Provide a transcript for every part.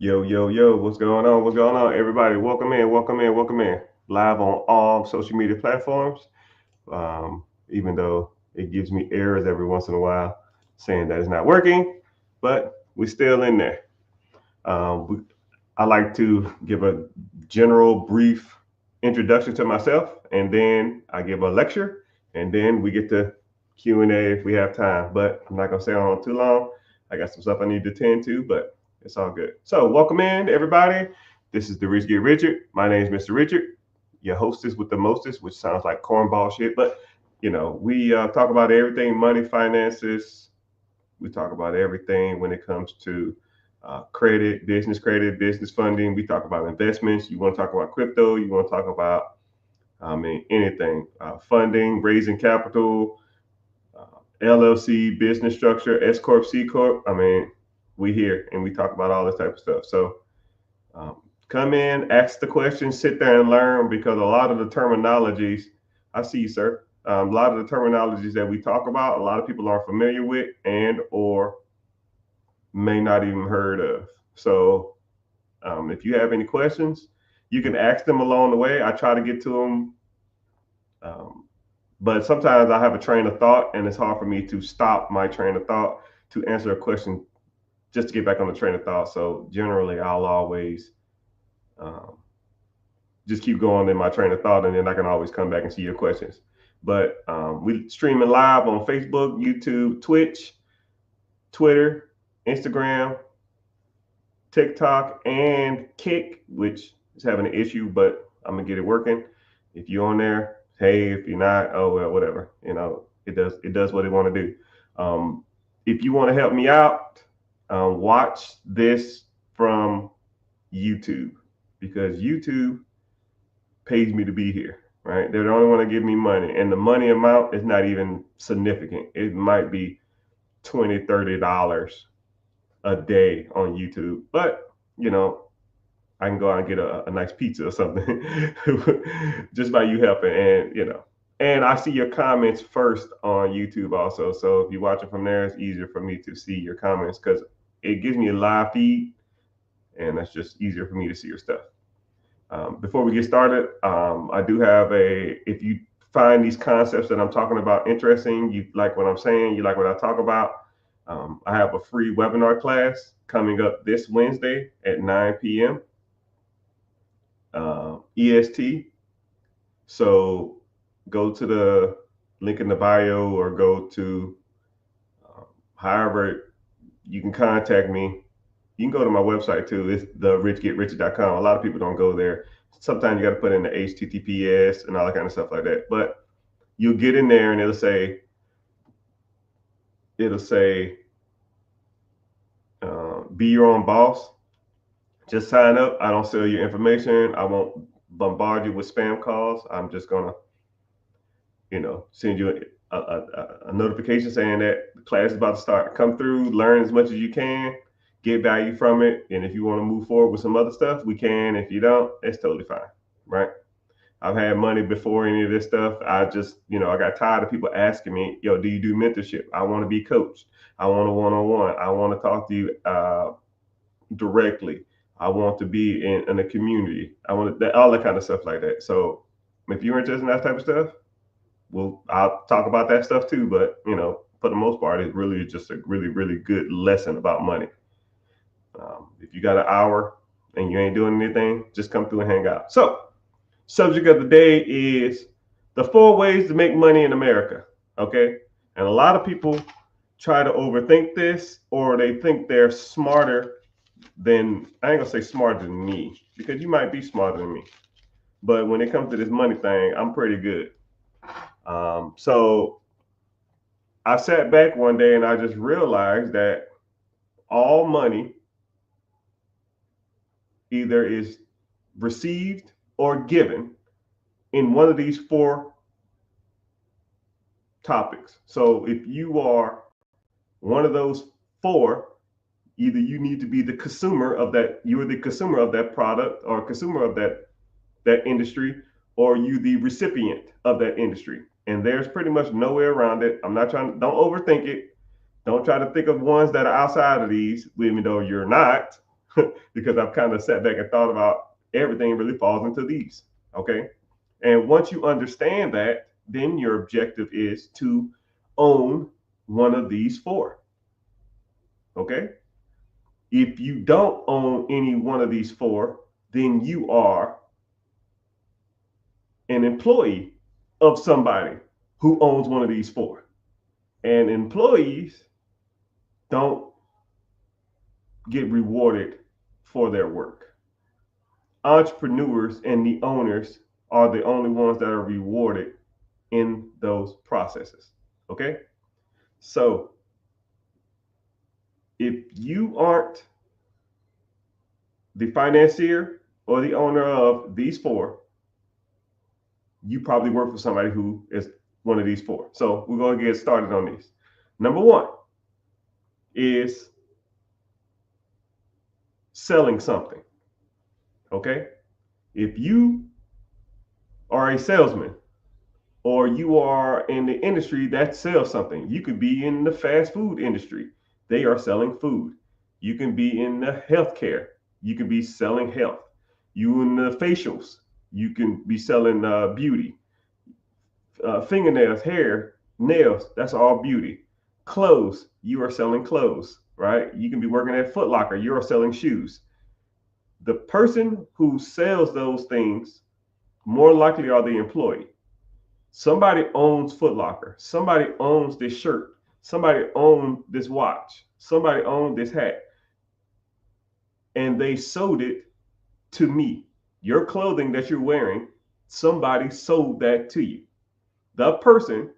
Yo, yo, yo, what's going on? What's going on? Everybody, welcome in, welcome in, welcome in. Live on all social media platforms. Even though it gives me errors every once in a while saying that it's not working, but we're still in there. We, I like to give a general, brief introduction to myself, and then I give a lecture, and then we get to Q&A if we have time. But I'm not gonna stay on too long. I got some stuff I need to tend to, but it's all good. So welcome in, everybody. This is the Rich Get Richard. My name is Mr. Richard, your hostess with the mostest, which sounds like cornball shit, but we talk about everything money, finances. We talk about everything when it comes to credit, business funding. We talk about investments. You want to talk about crypto. You want to talk about, anything, funding, raising capital, LLC, business structure, S Corp, C Corp. We here and we talk about all this type of stuff. So come in, ask the questions, sit there and learn because a lot of the terminologies, I see you, sir. A lot of the terminologies that we talk about, a lot of people aren't familiar with and or may not even heard of. So if you have any questions, you can ask them along the way. I try to get to them, but sometimes I have a train of thought, and it's hard for me to stop my train of thought to answer a question just to get back on the train of thought. So generally, I'll always um, just keep going in my train of thought, and then I can always come back and see your questions. But we streaming live on Facebook, YouTube, Twitch, Twitter, Instagram, TikTok, and Kick, which is having an issue, but I'm gonna get it working. If you're on there, hey. If you're not, oh well, whatever. It does what it want to do. Um, if you want to help me out, watch this from YouTube because YouTube pays me to be here. Right? They don't want to give me money, and the money amount is not even significant. It might be $20, $30 a day on YouTube. But I can go out and get a nice pizza or something just by you helping. And I see your comments first on YouTube also. So if you watch it from there, it's easier for me to see your comments because it gives me a live feed, and that's just easier for me to see your stuff. Before we get started, I do have if you find these concepts that I'm talking about interesting, you like what I'm saying, you like what I talk about, I have a free webinar class coming up this Wednesday at 9 p.m. EST. So go to the link in the bio or go to however you can contact me. You can go to my website too. It's therichgetrichard.com. A lot of people don't go there. Sometimes you got to put in the HTTPS and all that kind of stuff like that. But you'll get in there and it'll say be your own boss. Just sign up. I don't sell your information. I won't bombard you with spam calls. I'm just gonna, send you a notification saying that the class is about to start. Come through, learn as much as you can, get value from it, and if you want to move forward with some other stuff, we can. If you don't, it's totally fine, right? I've had money before any of this stuff. I just, I got tired of people asking me, yo, do you do mentorship? I want to be coached. I want a one-on-one. I want to talk to you directly. I want to be in a community. I want all that kind of stuff like that. So if you're interested in that type of stuff, I'll talk about that stuff too. But for the most part, it's really just a really, really good lesson about money. If you got an hour and you ain't doing anything, just come through and hang out. So, subject of the day is the 4 ways to make money in America. Okay, and a lot of people try to overthink this, or they think they're smarter than I ain't gonna say smarter than me because you might be smarter than me, but when it comes to this money thing, I'm pretty good. So I sat back one day and I just realized that all money either is received or given in one of these 4 topics. So if you are one of those 4, either you need to be the consumer of that, you're the consumer of that product or consumer of that industry, or you the recipient of that industry. And there's pretty much no way around it. I'm not don't overthink it. Don't try to think of ones that are outside of these, even though you're not. because I've kind of sat back and thought about everything really falls into these. Okay. And once you understand that, then your objective is to own one of these four. Okay. If you don't own any one of these four, then you are an employee of somebody who owns one of these four. And employees don't get rewarded for their work. Entrepreneurs and the owners are the only ones that are rewarded in those processes. Okay? So if you aren't the financier or the owner of these four, you probably work for somebody who is one of these four. So we're going to get started on these. Number one is selling something. Okay? If you are a salesman or you are in the industry that sells something, you could be in the fast food industry. They are selling food. You can be in the healthcare. You can be selling health. You in the facials. You can be selling beauty. Fingernails, hair, nails, that's all beauty. Clothes, you are selling clothes, right? You can be working at Foot Locker, you are selling shoes. The person who sells those things more likely are the employee. Somebody owns Foot Locker. Somebody owns this shirt. Somebody owns this watch. Somebody owns this hat. And they sold it to me. Your clothing that you're wearing, somebody sold that to you. The person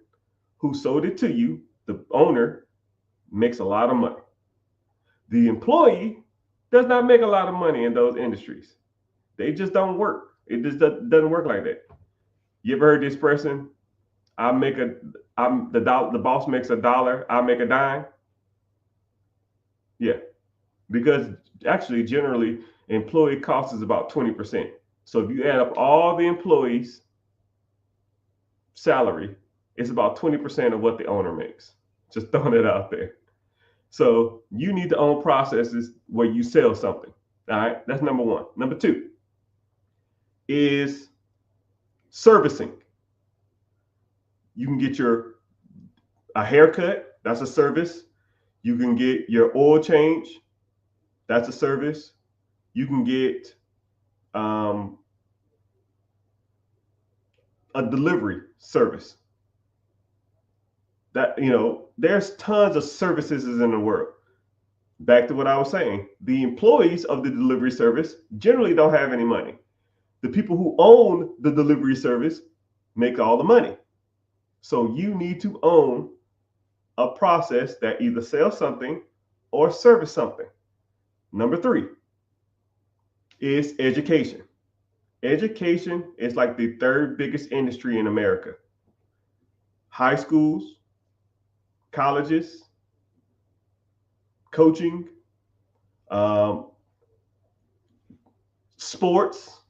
who sold it to you, the owner, makes a lot of money. The employee does not make a lot of money in those industries. They just don't work. It just doesn't work like that. You ever heard the expression, the boss makes a dollar, I make a dime? Yeah, because actually generally employee cost is about 20%. So if you add up all the employees' salary, it's about 20% of what the owner makes. Just throwing it out there. So you need to own processes where you sell something. All right, that's number one. Number two is servicing. You can get a haircut, that's a service. You can get your oil change, that's a service. You can get a delivery service. That, there's tons of services in the world. Back to what I was saying, the employees of the delivery service generally don't have any money. The people who own the delivery service make all the money. So you need to own a process that either sells something or service something. Number three is education. Education is like the third biggest industry in America. High schools, colleges, coaching, sports,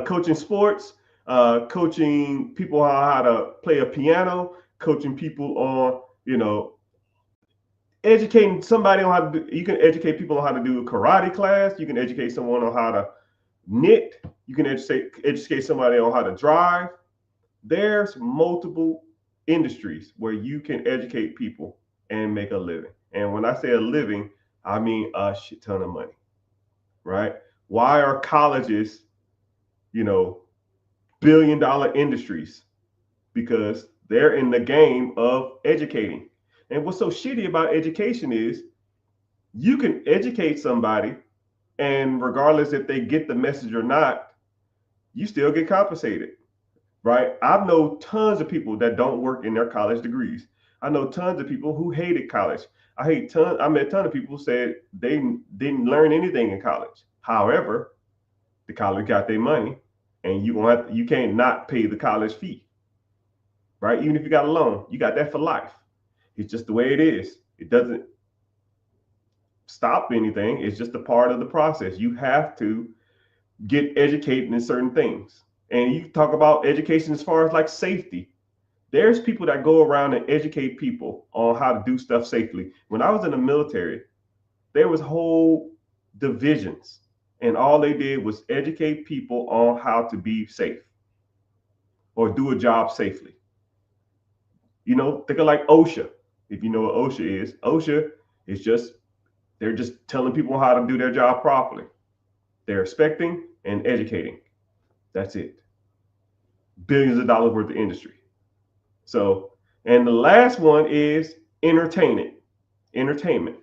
coaching sports, coaching people how to play a piano, coaching people on, educating somebody on how to do, you can educate people on how to do a karate class. You can educate someone on how to knit. You can educate somebody on how to drive. There's multiple industries where you can educate people and make a living. And when I say a living, I mean a shit ton of money, right? Why are colleges, billion-dollar industries? Because they're in the game of educating. And what's so shitty about education is you can educate somebody, and regardless if they get the message or not, you still get compensated, right? I know tons of people that don't work in their college degrees. I know tons of people who hated college. I met a ton of people who said they didn't learn anything in college. However, the college got their money, and you can't not pay the college fee, right? Even if you got a loan, you got that for life. It's just the way it is. It doesn't stop anything. It's just a part of the process. You have to get educated in certain things. And you talk about education as far as like safety. There's people that go around and educate people on how to do stuff safely. When I was in the military, there was whole divisions. And all they did was educate people on how to be safe or do a job safely. You know, think of like OSHA. If you know what OSHA is just, they're just telling people how to do their job properly. They're expecting and educating. That's it. Billions of dollars worth of industry. So, and the last one is entertainment. Entertainment.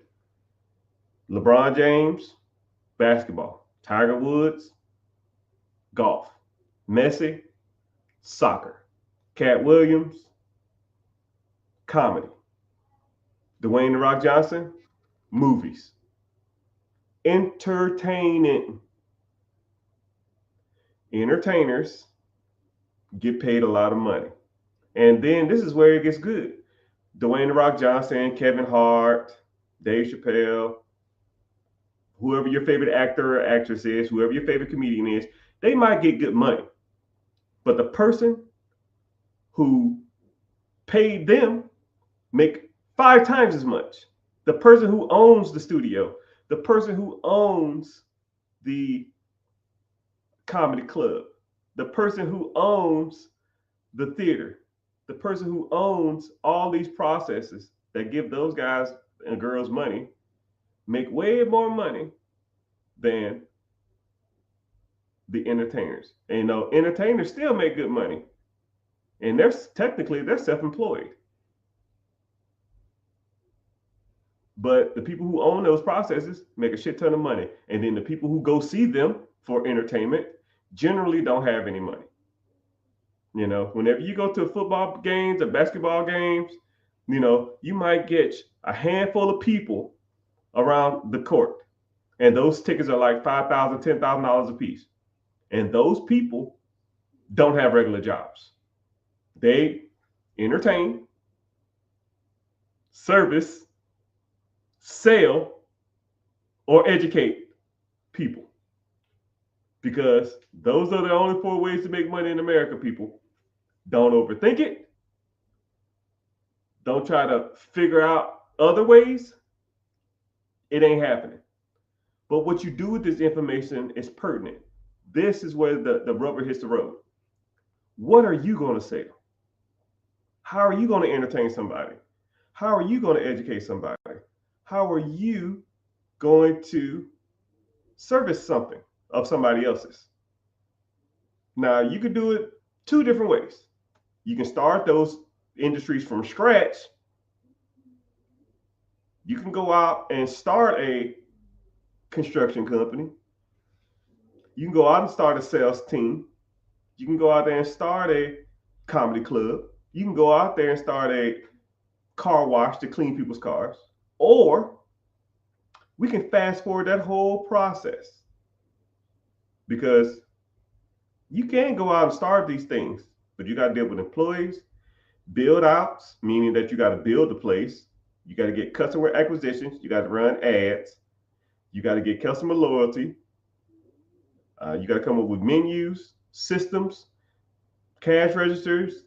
LeBron James, basketball. Tiger Woods, golf. Messi, soccer. Cat Williams, comedy. Dwayne The Rock Johnson, movies. Entertaining. Entertainers get paid a lot of money. And then this is where it gets good. Dwayne The Rock Johnson, Kevin Hart, Dave Chappelle, whoever your favorite actor or actress is, whoever your favorite comedian is, they might get good money. But the person who paid them make 5 times as much. The person who owns the studio, the person who owns the comedy club, the person who owns the theater, the person who owns all these processes that give those guys and girls money, make way more money than the entertainers. And you know, entertainers still make good money. And they're self-employed. But the people who own those processes make a shit ton of money. And then the people who go see them for entertainment generally don't have any money. You know, whenever you go to football games or basketball games, you know, you might get a handful of people around the court. And those tickets are like $5,000, $10,000 a piece. And those people don't have regular jobs. They entertain, service, sell, or educate people. Because those are the only 4 ways to make money in America, people. Don't overthink it. Don't try to figure out other ways. It ain't happening. But what you do with this information is pertinent. This is where the rubber hits the road. What are you going to say? How are you going to entertain somebody? How are you going to educate somebody? How are you going to service something of somebody else's? Now, you could do it 2 different ways. You can start those industries from scratch. You can go out and start a construction company. You can go out and start a sales team. You can go out there and start a comedy club. You can go out there and start a car wash to clean people's cars. Or we can fast forward that whole process. Because you can go out and start these things, but you got to deal with employees, build outs, meaning that you got to build the place. You got to get customer acquisitions. You got to run ads. You got to get customer loyalty. You got to come up with menus, systems, cash registers,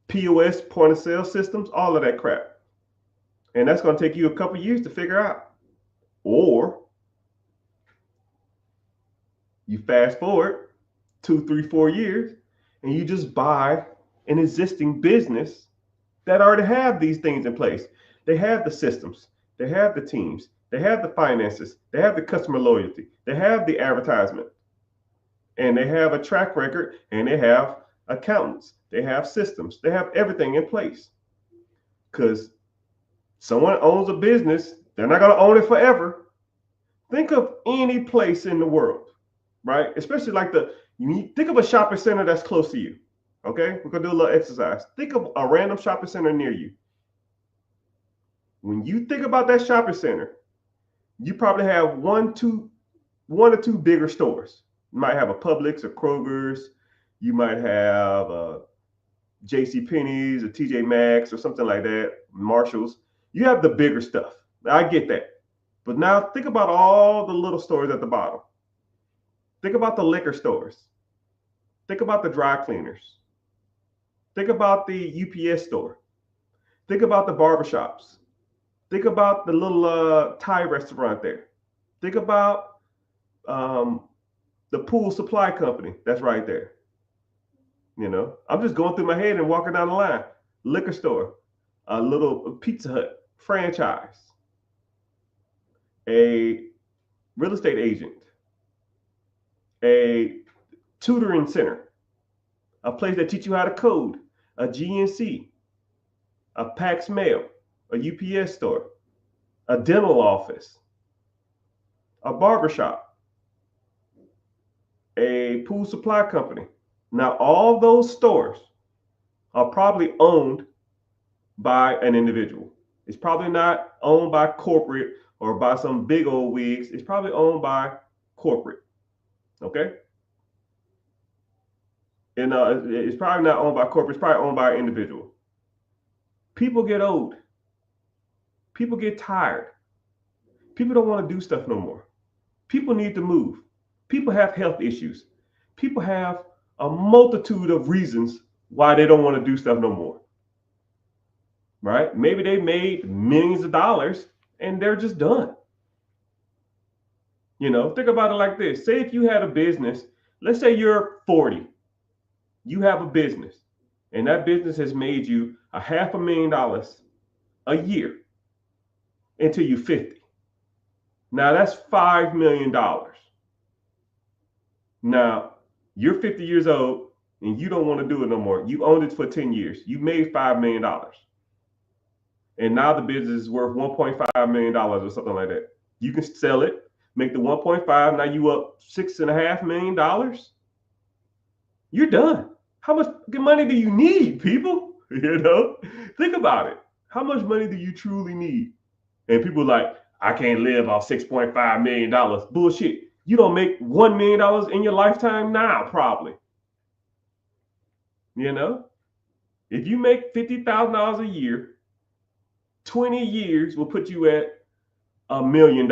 POS, point of sale systems, all of that crap. And that's going to take you a couple years to figure out. Or you fast forward 2, 3, 4 years, and you just buy an existing business that already have these things in place. They have the systems, they have the teams, they have the finances, they have the customer loyalty, they have the advertisement, and they have a track record, and they have accountants, they have systems, they have everything in place. Because someone owns a business, they're not going to own it forever. Think of any place in the world, right? Especially like think of a shopping center that's close to you. Okay, we're gonna do a little exercise. Think of a random shopping center near you. When you think about that shopping center, you probably have one or two bigger stores. You might have a Publix or Kroger's. You might have a J.C. Penney's, a T.J. Maxx, or something like that. Marshalls. You have the bigger stuff. I get that. But now think about all the little stores at the bottom. Think about the liquor stores. Think about the dry cleaners. Think about the UPS store. Think about the barbershops. Think about the little Thai restaurant there. Think about the pool supply company that's right there. I'm just going through my head and walking down the line. Liquor store, a little Pizza Hut franchise, a real estate agent, a tutoring center, a place that teach you how to code, a GNC, a Pax Mail, a UPS store, a dental office, a barbershop, a pool supply company. Now, all those stores are probably owned by an individual. It's probably not owned by corporate or by some big old wigs. It's probably owned by corporate. Okay? And it's probably not owned by corporate. It's probably owned by an individual. People get old. People get tired. People don't want to do stuff no more. People need to move. People have health issues. People have a multitude of reasons why they don't want to do stuff no more. Right? Maybe they made millions of dollars and they're just done. Think about it like this. Say if you had a business, let's say you're 40, you have a business, and that business has made you $500,000 a year until you're 50. Now that's $5 million. Now you're 50 years old and you don't want to do it no more. You owned it for 10 years. You made $5 million. And now the business is worth $1.5 million or something like that. You can sell it, make the 1.5. Now you up $6.5 million. You're done. How much money do you need, people? Think about it. How much money do you truly need? And people are like, I can't live off $6.5 million. Bullshit. You don't make $1 million in your lifetime now, probably. If you make $50,000 a year, 20 years will put you at $1 million.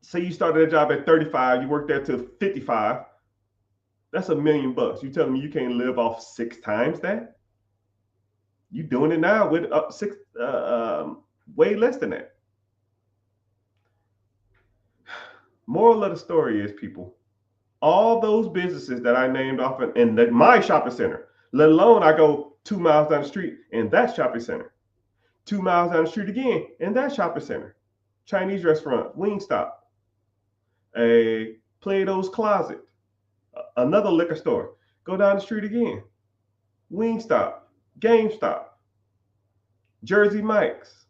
Say you started a job at 35, you worked there till 55. That's $1 million. You telling me you can't live off 6 times that? You doing it now with way less than that. Moral of the story is, people, all those businesses that I named off in my shopping center, let alone I go 2 miles down the street in that shopping center, 2 miles down the street again in that shopping center, Chinese restaurant, Wingstop, a Plato's Closet, another liquor store, go down the street again, Wingstop, GameStop, Jersey Mike's,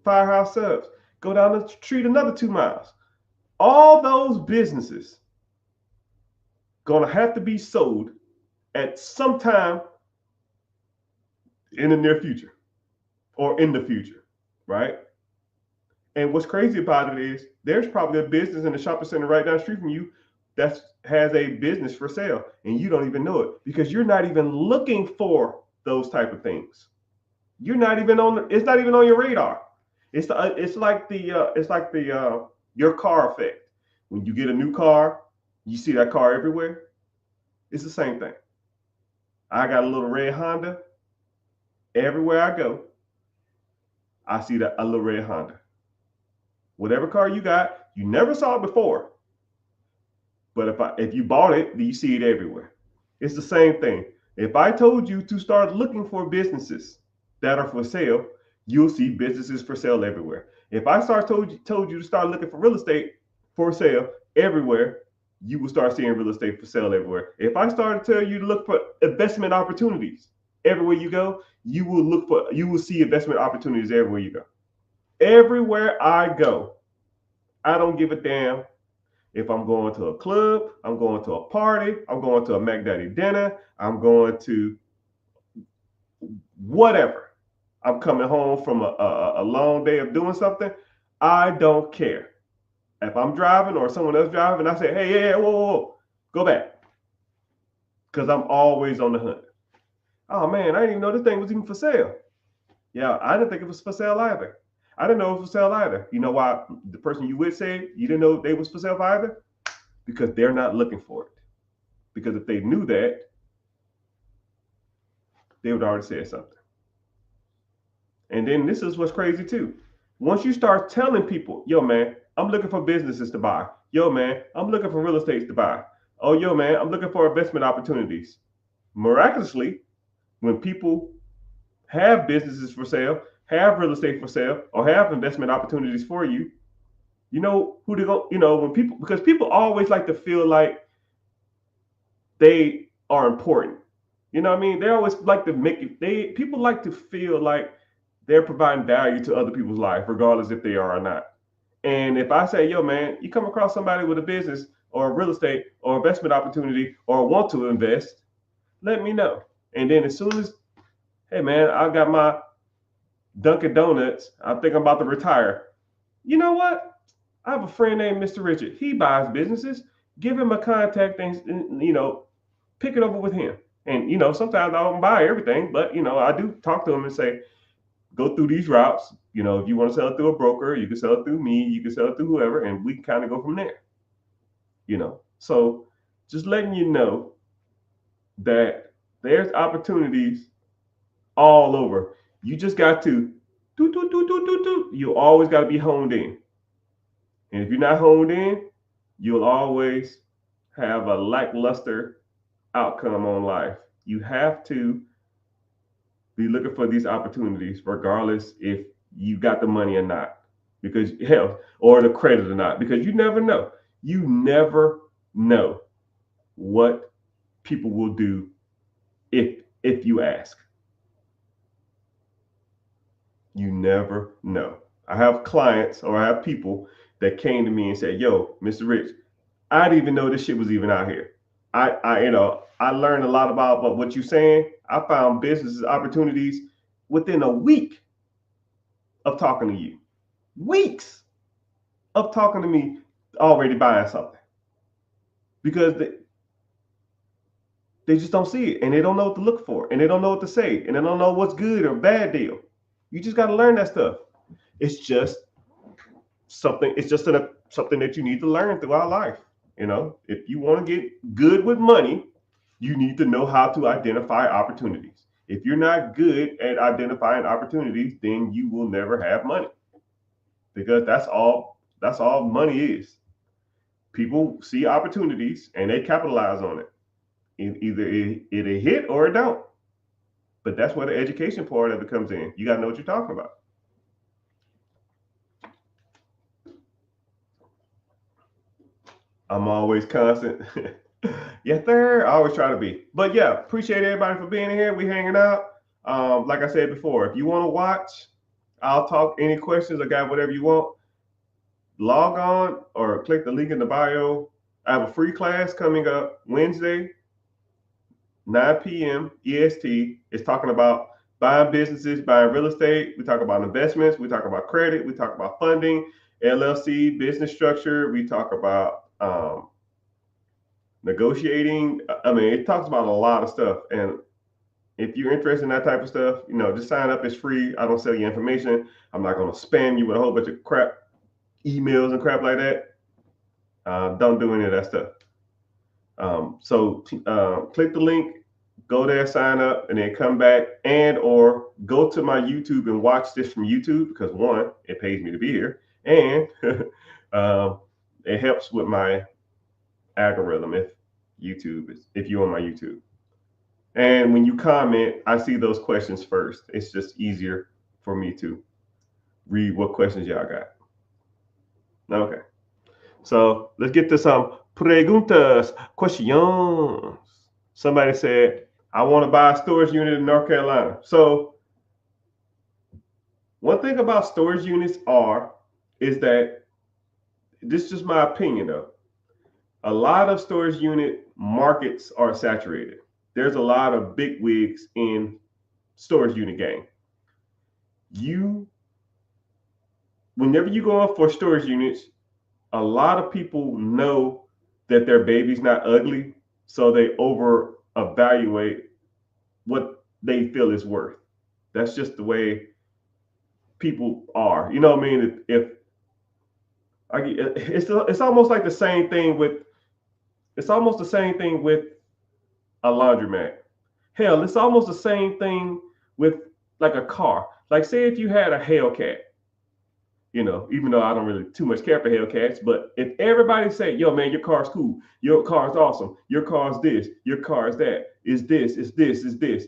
Firehouse Subs, go down the street another 2 miles. All those businesses gonna have to be sold at some time in the near future or in the future, right? And what's crazy about it is there's probably a business in the shopping center right down the street from you that has a business for sale, and you don't even know it because you're not even looking for those type of things. You're not even on. It's not even on your radar. It's like your car effect. When you get a new car, you see that car everywhere. It's the same thing. I got a little red Honda. Everywhere I go, I see a little red Honda. Whatever car you got, you never saw it before. But if you bought it, you see it everywhere. It's the same thing. If I told you to start looking for businesses that are for sale, you'll see businesses for sale everywhere. If I told you to start looking for real estate for sale everywhere, you will start seeing real estate for sale everywhere. If I started to tell you to look for investment opportunities everywhere you go, you will see investment opportunities everywhere you go. Everywhere I go, I don't give a damn if I'm going to a club, I'm going to a party, I'm going to a Mac Daddy dinner, I'm going to whatever. I'm coming home from a long day of doing something. I don't care. If I'm driving or someone else driving, I say, hey, whoa, go back. Because I'm always on the hunt. Oh, man, I didn't even know this thing was even for sale. Yeah, I didn't think it was for sale either. I didn't know it was for sale either. You know why the person you would say you didn't know they was for sale either? Because they're not looking for it. Because if they knew that, they would already say something. And then this is what's crazy too. Once you start telling people, yo, man, I'm looking for businesses to buy. Yo, man, I'm looking for real estate to buy. Oh, yo, man, I'm looking for investment opportunities. Miraculously, when people have businesses for sale, have real estate for sale, or have investment opportunities for you, you know who they go, when people, because people always like to feel like they are important. You know what I mean? They always like to make it, people like to feel like they're providing value to other people's life, regardless if they are or not. And if I say, yo, man, you come across somebody with a business or a real estate or investment opportunity or want to invest, let me know. And then as soon as, hey, man, I got my Dunkin' Donuts, I think I'm about to retire. You know what? I have a friend named Mr. Richard. He buys businesses. Give him a contact and pick it over with him. And, sometimes I don't buy everything, but, I do talk to him and say, go through these routes. If you want to sell it through a broker, you can sell it through me, you can sell it through whoever, and we can kind of go from there. So just letting you know that there's opportunities all over. You just got to you always got to be honed in. And if you're not honed in, you'll always have a lackluster outcome on life. You have to be looking for these opportunities, regardless if you got the money or not, because hell, or the credit or not, because you never know. You never know what people will do if you ask. You never know. I have clients or I have people that came to me and said, "Yo, Mr. Rich, I didn't even know this shit was even out here. I learned a lot about what you're saying. I found business opportunities within a week of talking to you. Weeks of talking to me, already buying something because they just don't see it and they don't know what to look for and they don't know what to say and they don't know what's good or bad deal. You just got to learn that stuff. It's just something. It's just something that you need to learn throughout life. If you want to get good with money, you need to know how to identify opportunities. If you're not good at identifying opportunities, then you will never have money, because that's all money is. People see opportunities and they capitalize on it. Either it hit or it don't. But that's where the education part of it comes in. You got to know what you're talking about. I'm always constant. Yes, sir. I always try to be. But yeah, appreciate everybody for being here. We hanging out. Like I said before, if you want to watch, I'll talk. Any questions? I got whatever you want. Log on or click the link in the bio. I have a free class coming up Wednesday, 9 p.m. EST. It's talking about buying businesses, buying real estate. We talk about investments. We talk about credit. We talk about funding, LLC, business structure. We talk about negotiating. I mean, it talks about a lot of stuff. And if you're interested in that type of stuff, just sign up. It's free. I don't sell you information. I'm not going to spam you with a whole bunch of crap emails and crap like that. Don't do any of that stuff. So click the link, go there, sign up, and then come back or go to my YouTube and watch this from YouTube, because one, it pays me to be here, and it helps with my algorithm if you're on my YouTube. And when you comment, I see those questions first. It's just easier for me to read what questions y'all got. Okay. So let's get to some preguntas, questions. Somebody said, I want to buy a storage unit in North Carolina. So one thing about storage units is that, this is just my opinion though, a lot of storage unit markets are saturated. There's a lot of big wigs in storage unit game. Whenever you go up for storage units, a lot of people know that their baby's not ugly, so they over evaluate what they feel is worth. That's just the way people are. You know what I mean? It's almost like the same thing with a laundromat. Hell, it's almost the same thing with like a car. Like say if you had a Hellcat You know, even though I don't really too much care for Hellcats, but if everybody say, yo, man, your car's cool, your car's awesome, your car's this, your car is that, is this, is this, is this.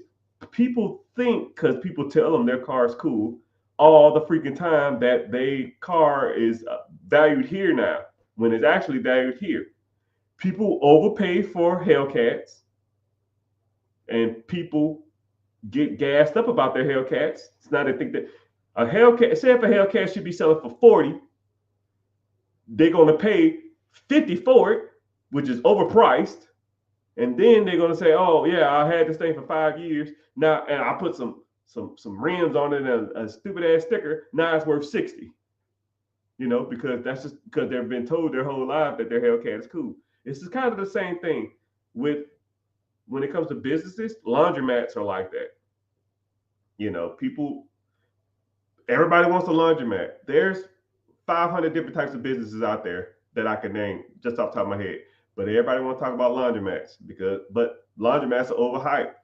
People think because people tell them their car's cool all the freaking time that their car is valued here now when it's actually valued here. People overpay for Hellcats and people get gassed up about their Hellcats. It's not they think that a Hellcat, say if a Hellcat should be selling for 40, they're going to pay 50 for it, which is overpriced. And then they're going to say, oh, yeah, I had this thing for 5 years. Now, and I put some rims on it and a stupid ass sticker. Now it's worth 60. You know, because that's just because they've been told their whole life that their Hellcat is cool. It's just kind of the same thing with when it comes to businesses. Laundromats are like that. You know, people, everybody wants a laundromat. There's 500 different types of businesses out there that I can name just off the top of my head. But everybody want to talk about laundromats but laundromats are overhyped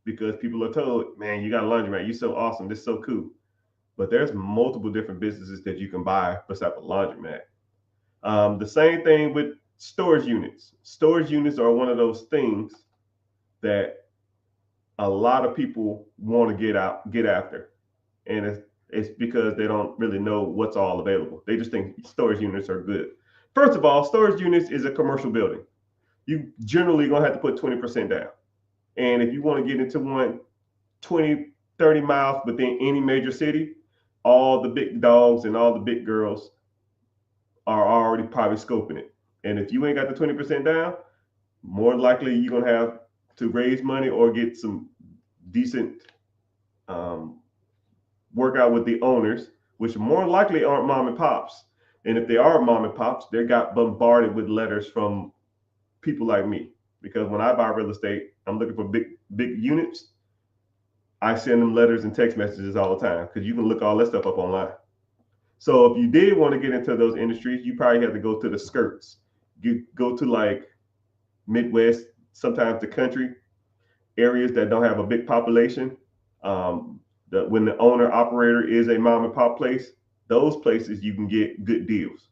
because people are told, man, you got a laundromat, you're so awesome, this is so cool. But there's multiple different businesses that you can buy besides a laundromat. The same thing with storage units. Storage units are one of those things that a lot of people want to get after. And it's because they don't really know what's all available. They just think storage units are good. First of all, storage units is a commercial building. You generally gonna have to put 20% down. And if you want to get into one 20, 30 miles within any major city, all the big dogs and all the big girls are already probably scoping it. And if you ain't got the 20% down, more likely you're gonna have to raise money or get some decent workout with the owners, which more likely aren't mom and pops. And if they are mom and pops, they got bombarded with letters from people like me. Because when I buy real estate, I'm looking for big units. I send them letters and text messages all the time because you can look all that stuff up online. So if you did want to get into those industries, you probably have to go to the skirts. You go to like Midwest, sometimes the country areas that don't have a big population. When the owner operator is a mom and pop place, those places you can get good deals.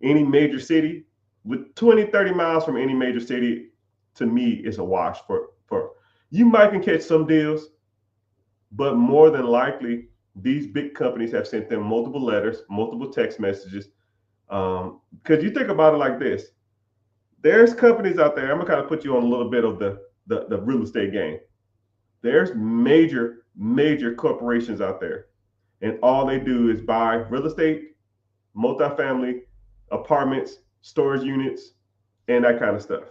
Any major city with 20, 30 miles from any major city, to me, is a wash for you might can catch some deals, but more than likely, these big companies have sent them multiple letters, multiple text messages. Because you think about it like this, there's companies out there. I'm gonna kind of put you on a little bit of the real estate game. There's major corporations out there, and all they do is buy real estate, multifamily, apartments, storage units, and that kind of stuff.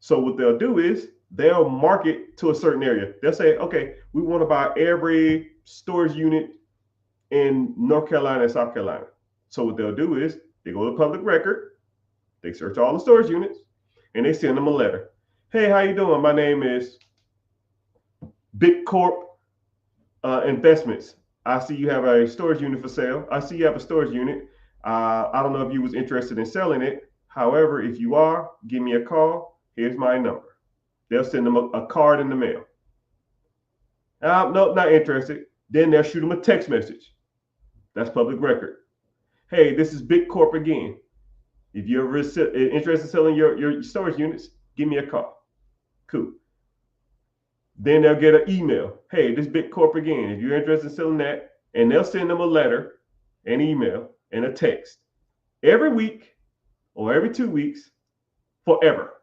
So what they'll do is they'll market to a certain area. They'll say, okay, we want to buy every storage unit in North Carolina and South Carolina. So what they'll do is they go to public record, they search all the storage units, and they send them a letter. Hey, how you doing? My name is Big Corp Investments. I see you have a storage unit for sale. I see you have a storage unit. I don't know if you was interested in selling it. However, if you are, give me a call. Here's my number. They'll send them a card in the mail. No, not interested. Then they'll shoot them a text message. That's public record. Hey, this is Big Corp again. If you're interested in selling your storage units, give me a call. Cool. Then they'll get an email. Hey, this Big Corp again. If you're interested in selling that, and they'll send them a letter, an email, and a text every week or every 2 weeks forever.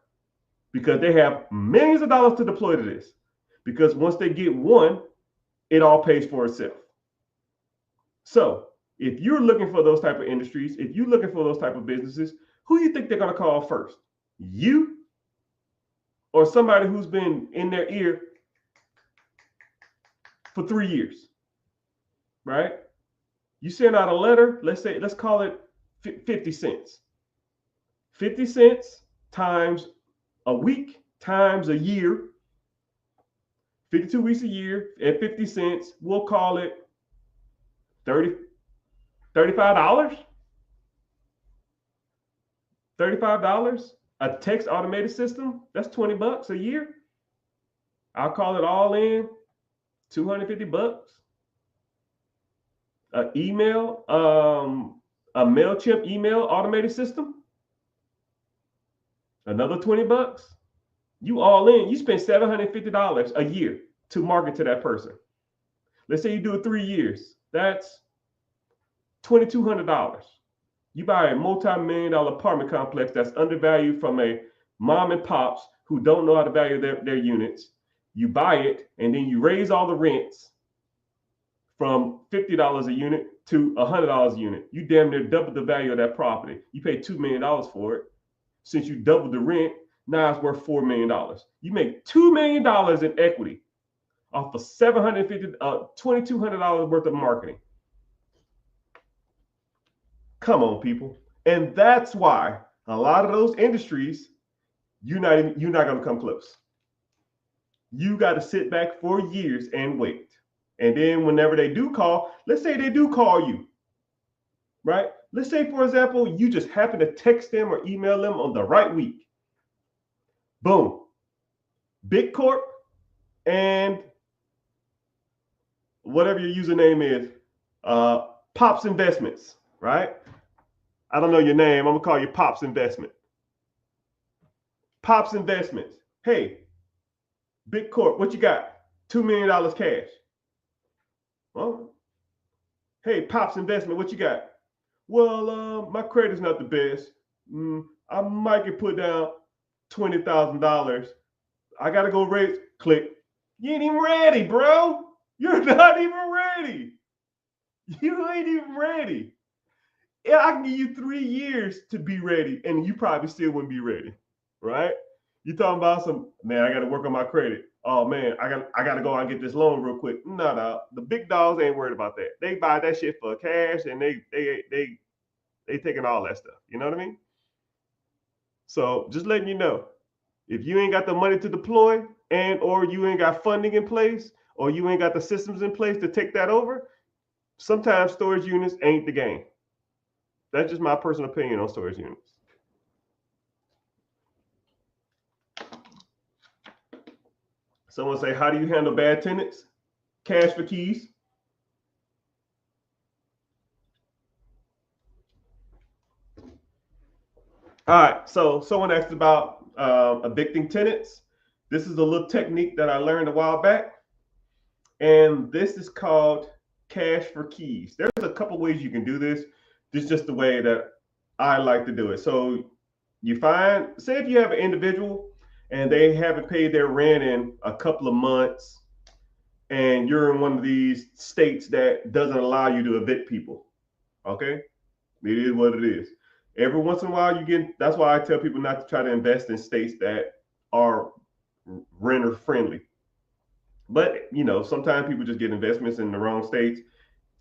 Because they have millions of dollars to deploy to this. Because once they get one, it all pays for itself. So if you're looking for those type of industries, if you're looking for those type of businesses, who do you think they're going to call first? You or somebody who's been in their ear for 3 years, right? You send out a letter, let's call it 50 cents. 50 cents times a week times a year, 52 weeks a year at 50 cents, we'll call it $35. $35. A text automated system, that's $20 a year. I'll call it all in $250. An email, a MailChimp email automated system, another $20. You all in, you spend $750 a year to market to that person. Let's say you do it 3 years. That's $2,200. You buy a multi-million dollar apartment complex that's undervalued from a mom and pops who don't know how to value their units. You buy it and then you raise all the rents from $50 a unit to $100 a unit. You damn near double the value of that property. You pay $2 million for it. Since you doubled the rent, now it's worth $4 million. You make $2 million in equity off of $2,200 worth of marketing. Come on, people. And that's why a lot of those industries, you're not going to come close. You got to sit back for years and wait. And then whenever they do call, let's say they do call you, right? Let's say, for example, you just happen to text them or email them on the right week. Boom. Big Corp and whatever your username is, Pops Investments, right? I don't know your name. I'm going to call you Pops Investment. Pops Investments. Hey, Big Corp, what you got? $2 million cash. Well, hey, Pops Investment, what you got? Well, my credit's not the best. I might get put down $20,000. I got to go raise. Click. You ain't even ready, bro. You're not even ready. You ain't even ready. Yeah, I can give you 3 years to be ready, and you probably still wouldn't be ready, right? You talking about some, man, I got to work on my credit. Oh man, I got to go out and get this loan real quick. No, the big dogs ain't worried about that. They buy that shit for cash, and they taking all that stuff. You know what I mean? So just letting you know, if you ain't got the money to deploy, and or you ain't got funding in place, or you ain't got the systems in place to take that over, sometimes storage units ain't the game. That's just my personal opinion on storage units. Someone say, how do you handle bad tenants? Cash for keys. All right, so someone asked about evicting tenants. This is a little technique that I learned a while back, and this is called cash for keys. There's a couple ways you can do this. This is just the way that I like to do it. So you find, say if you have an individual and they haven't paid their rent in a couple of months, and you're in one of these states that doesn't allow you to evict people, okay? It is what it is. Every once in a while, that's why I tell people not to try to invest in states that are renter friendly. But, sometimes people just get investments in the wrong states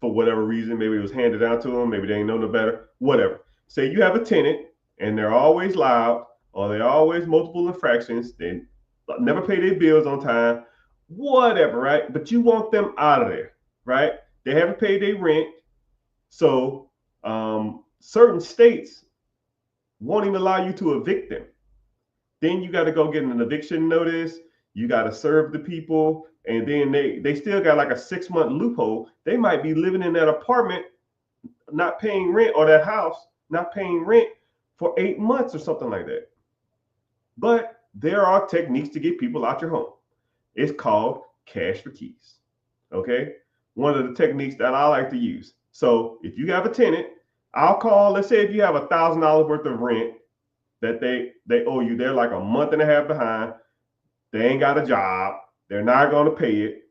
for whatever reason. Maybe it was handed down to them. Maybe they ain't know no better, whatever. Say you have a tenant and they're always loud, or they're always multiple infractions. They never pay their bills on time, whatever, right? But you want them out of there, right? They haven't paid their rent. So certain states won't even allow you to evict them. Then you got to go get an eviction notice. You got to serve the people. And then they still got like a 6-month loophole. They might be living in that apartment, not paying rent, or that house, not paying rent for 8 months or something like that. But there are techniques to get people out your home. It's called cash for keys. Okay. One of the techniques that I like to use. So if you have a tenant, I'll call, let's say if you have $1,000 worth of rent that they owe you, they're like a month and a half behind. They ain't got a job. They're not going to pay it.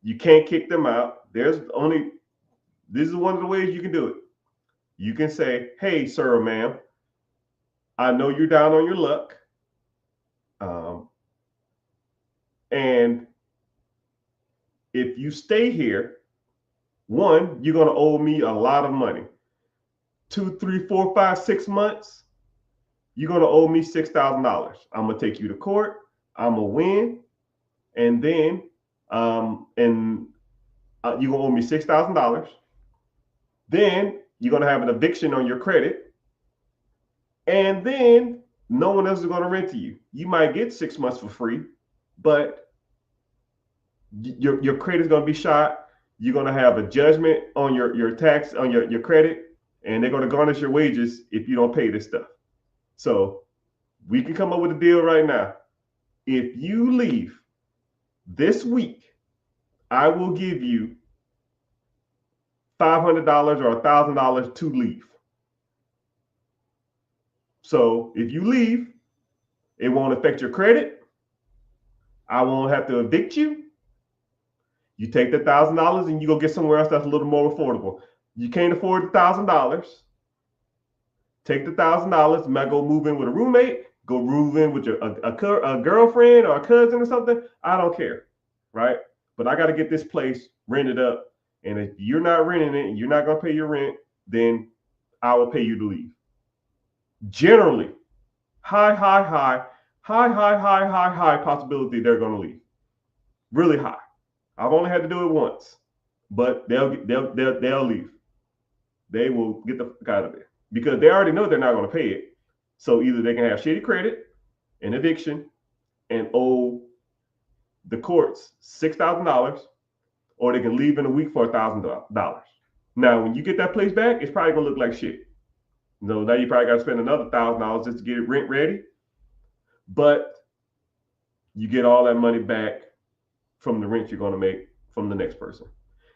You can't kick them out. This is one of the ways you can do it. You can say, hey, sir or ma'am, I know you're down on your luck. And if you stay here, one, you're going to owe me a lot of money. 2, 3, 4, 5, 6 months, you're going to owe me $6,000. I'm going to take you to court. I'm going to win. And then you're going to owe me $6,000. Then you're going to have an eviction on your credit. And then no one else is going to rent to you. You might get 6 months for free, but your credit is going to be shot. You're going to have a judgment on your tax, on your credit, and they're going to garnish your wages if you don't pay this stuff. So we can come up with a deal right now. If you leave this week, I will give you $500 or $1,000 to leave. So if you leave, it won't affect your credit. I won't have to evict you. You take the $1,000 and you go get somewhere else that's a little more affordable. You can't afford the $1,000. Take the $1,000. You might go move in with a roommate. Go move in with a girlfriend or a cousin or something. I don't care, right? But I got to get this place rented up. And if you're not renting it and you're not going to pay your rent, then I will pay you to leave. Generally, high possibility they're going to leave. Really high. I've only had to do it once, but they'll leave. They will get the fuck out of there because they already know they're not going to pay it. So either they can have shitty credit, an eviction, and owe the courts $6,000, or they can leave in a week for $1,000. Now, when you get that place back, it's probably gonna look like shit. Now you probably got to spend another $1,000 just to get it rent ready, but you get all that money back from the rent you're gonna make from the next person.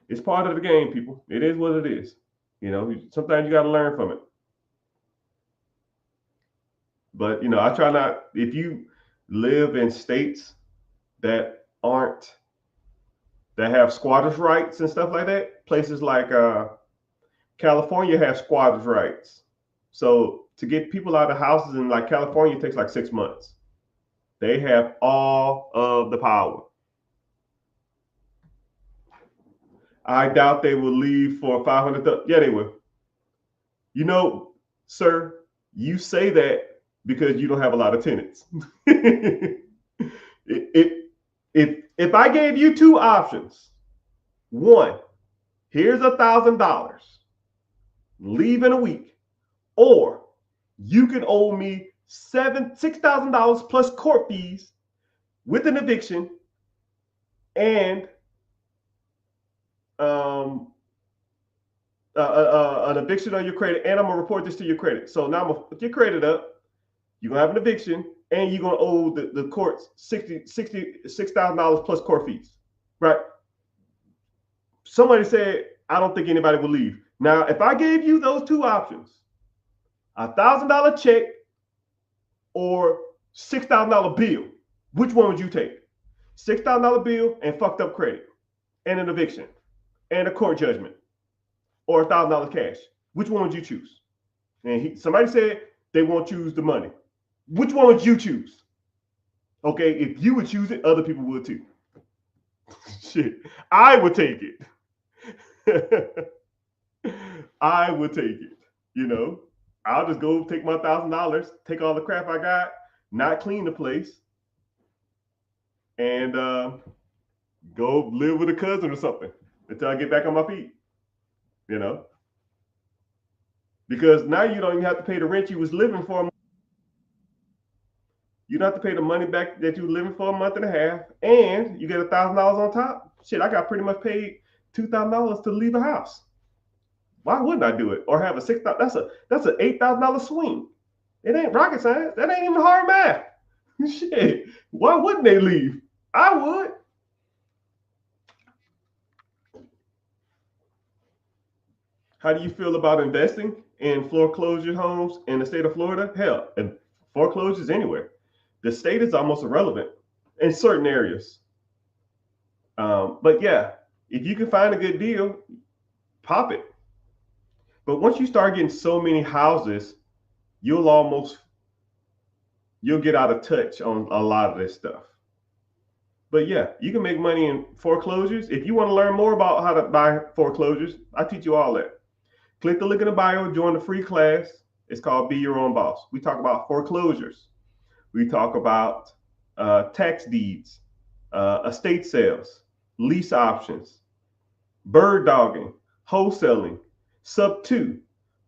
It's part of the game, people. It is what it is. Sometimes you got to learn from it. But I try not. If you live in states that have squatters' rights and stuff like that, places like California have squatters' rights. So to get people out of houses in like California, it takes like 6 months. They have all of the power. I doubt they will leave for 500. Yeah, they will. Sir, you say that because you don't have a lot of tenants. If I gave you two options, one, here's $1,000, leave in a week, or you can owe me $6,000 plus court fees with an eviction and an eviction on your credit, and I'm gonna report this to your credit. So now I'm gonna put your credit up. You're gonna have an eviction, and you're gonna owe the courts $6,000 plus court fees, right? Somebody said, I don't think anybody will leave. Now, if I gave you those two options, $1,000 check or $6,000 bill, which one would you take? $6,000 bill and fucked up credit, and an eviction, and a court judgment, or $1,000 cash. Which one would you choose? And somebody said they won't choose the money. Which one would you choose? Okay, if you would choose it, other people would too. Shit, I would take it. I would take it. I'll just go take my $1,000, take all the crap I got, not clean the place, and go live with a cousin or something until I get back on my feet. Because now you don't even have to pay the rent you was living for. You don't have to pay the money back that you were living for a month and a half, and you get $1,000 on top. Shit, I got pretty much paid $2,000 to leave a house. Why wouldn't I do it? Or have a $6,000? That's an $8,000 swing. It ain't rocket science. That ain't even hard math. Shit, why wouldn't they leave? I would. How do you feel about investing in foreclosure homes in the state of Florida? Hell, and foreclosures anywhere. The state is almost irrelevant in certain areas. But yeah, if you can find a good deal, pop it. But once you start getting so many houses, you'll get out of touch on a lot of this stuff. But yeah, you can make money in foreclosures. If you want to learn more about how to buy foreclosures, I teach you all that. Click the link in the bio, join the free class. It's called Be Your Own Boss. We talk about foreclosures. We talk about tax deeds, estate sales, lease options, bird dogging, wholesaling, sub-2,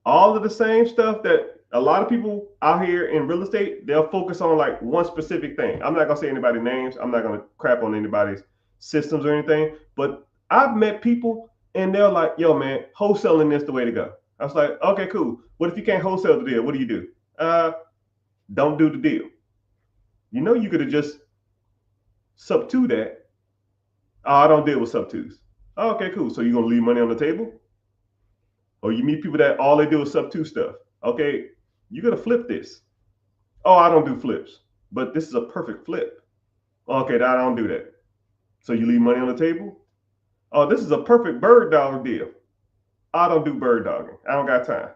all of the same stuff that a lot of people out here in real estate, they'll focus on like one specific thing. I'm not going to say anybody's names. I'm not going to crap on anybody's systems or anything, but I've met people and they're like, yo, man, wholesaling is the way to go. I was like, okay, cool. What if you can't wholesale the deal? What do? Don't do the deal. You know, you could have just substitute that. Oh, I don't deal with substitutes. Oh, okay, cool. So you're gonna leave money on the table? Or you meet people that all they do is substitute stuff. Okay, you're gonna flip this. Oh, I don't do flips, but this is a perfect flip. Okay, I don't do that. So you leave money on the table? Oh, this is a perfect bird dog deal. I don't do bird dogging. I don't got time.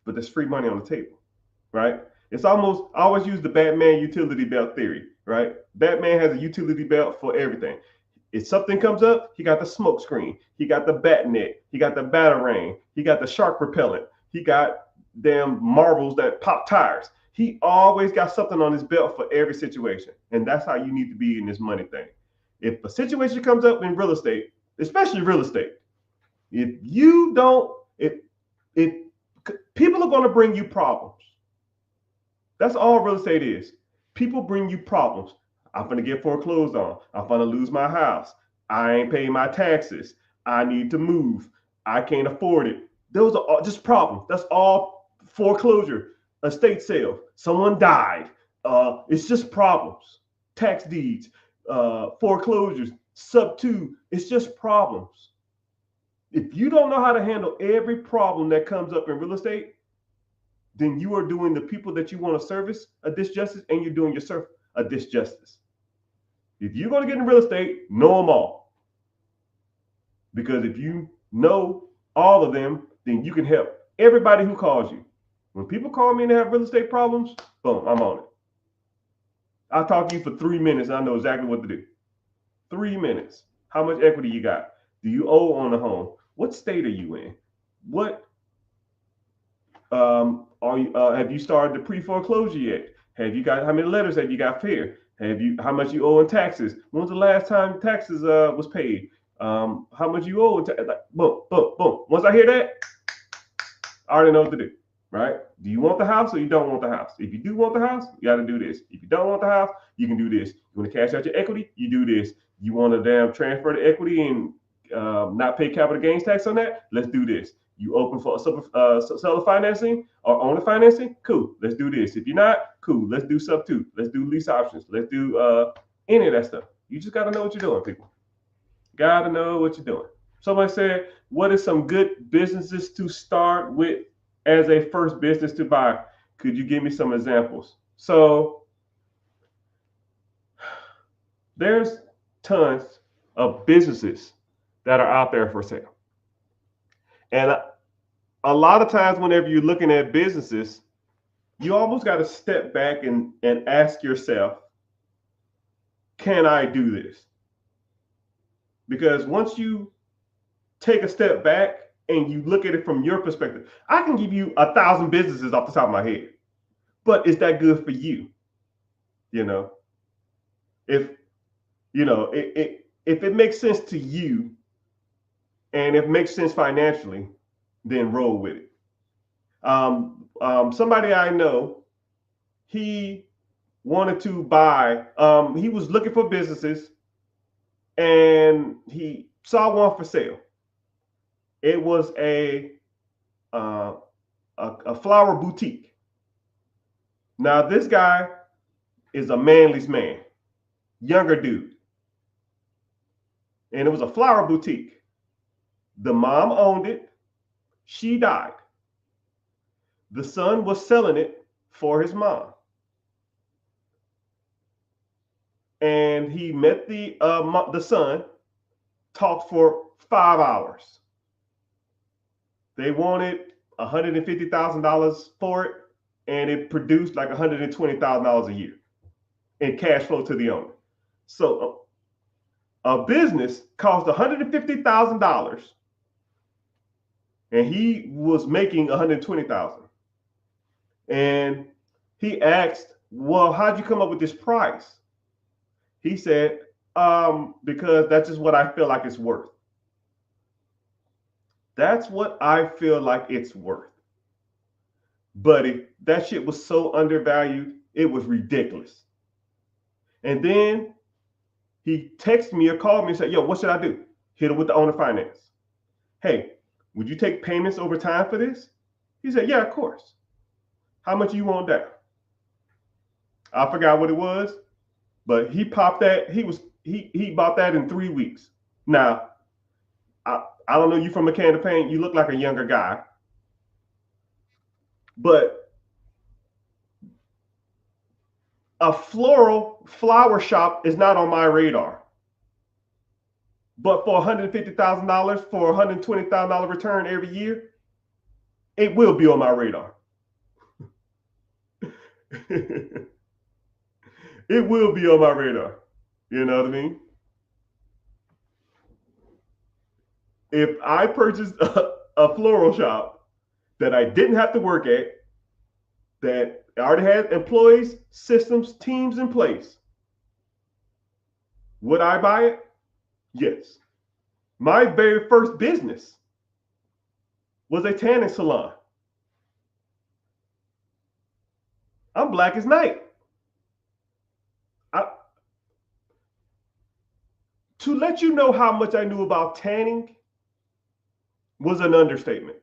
But there's free money on the table, right? It's almost, I always use the Batman utility belt theory, right? Batman has a utility belt for everything. If something comes up, he got the smoke screen, he got the bat net, he got the batarang, he got the shark repellent, he got damn marbles that pop tires. He always got something on his belt for every situation. And that's how you need to be in this money thing. If a situation comes up in real estate, especially real estate, if you don't, if people are going to bring you problems, that's all real estate is. People bring you problems. I'm going to get foreclosed on. I'm going to lose my house. I ain't paying my taxes. I need to move. I can't afford it. Those are all just problems. That's all foreclosure, estate sale. Someone died. It's just problems. Tax deeds, foreclosures, sub two. It's just problems. If you don't know how to handle every problem that comes up in real estate, then you are doing the people that you want to service a disjustice, and you're doing yourself a disjustice. If you're going to get in real estate, know them all. Because if you know all of them, then you can help everybody who calls you. When people call me and they have real estate problems, boom, I'm on it. I'll talk to you for 3 minutes and I know exactly what to do. 3 minutes. How much equity you got? Do you owe on the home? What state are you in? What are you? Have you started the pre-foreclosure yet? Have you got, how many letters have you got fair? Have you, how much you owe in taxes? When was the last time taxes was paid? How much you owe? Like, boom, boom, boom. Once I hear that, I already know what to do, right? Do you want the house or you don't want the house? If you do want the house, you got to do this. If you don't want the house, you can do this. You want to cash out your equity, you do this. You want to damn transfer the equity and not pay capital gains tax on that? Let's do this. You open for seller financing or owner financing? Cool. Let's do this. If you're not, cool. Let's do sub two. Let's do lease options. Let's do any of that stuff. You just got to know what you're doing, people. Got to know what you're doing. Somebody said, what is some good businesses to start with as a first business to buy? Could you give me some examples? So there's tons of businesses that are out there for sale. And a lot of times whenever you're looking at businesses, you almost got to step back and ask yourself, can I do this? Because once you take a step back and you look at it from your perspective, I can give you 1,000 businesses off the top of my head, but is that good for you? You know, if if it makes sense to you and if it makes sense financially, then roll with it. Somebody I know, he wanted to buy, he was looking for businesses and he saw one for sale. It was a flower boutique. Now this guy is a manly man, younger dude. And it was a flower boutique. The mom owned it. She died. The son was selling it for his mom. And he met the son, talked for 5 hours. They wanted $150,000 for it, and it produced like $120,000 a year in cash flow to the owner. So a business cost $150,000, and he was making $120,000. And he asked, "Well, how'd you come up with this price?" He said, "Because that's just what I feel like it's worth." That's what I feel like it's worth. But that shit was so undervalued, it was ridiculous. And then he texted me or called me and said, "Yo, what should I do?" hit him with the owner finance. Hey, would you take payments over time for this? He said, yeah, of course. How much you want down? I forgot what it was, but he popped that. He bought that in 3 weeks. Now, I don't know you from a can of paint. You look like a younger guy, but a flower shop is not on my radar. But for $150,000 for $120,000 return every year, it will be on my radar. It will be on my radar. You know what I mean? If I purchased a floral shop that I didn't have to work at, that already had employees, systems, teams in place, would I buy it? Yes. My very first business was a tanning salon. I'm black as night. To let you know how much I knew about tanning was an understatement.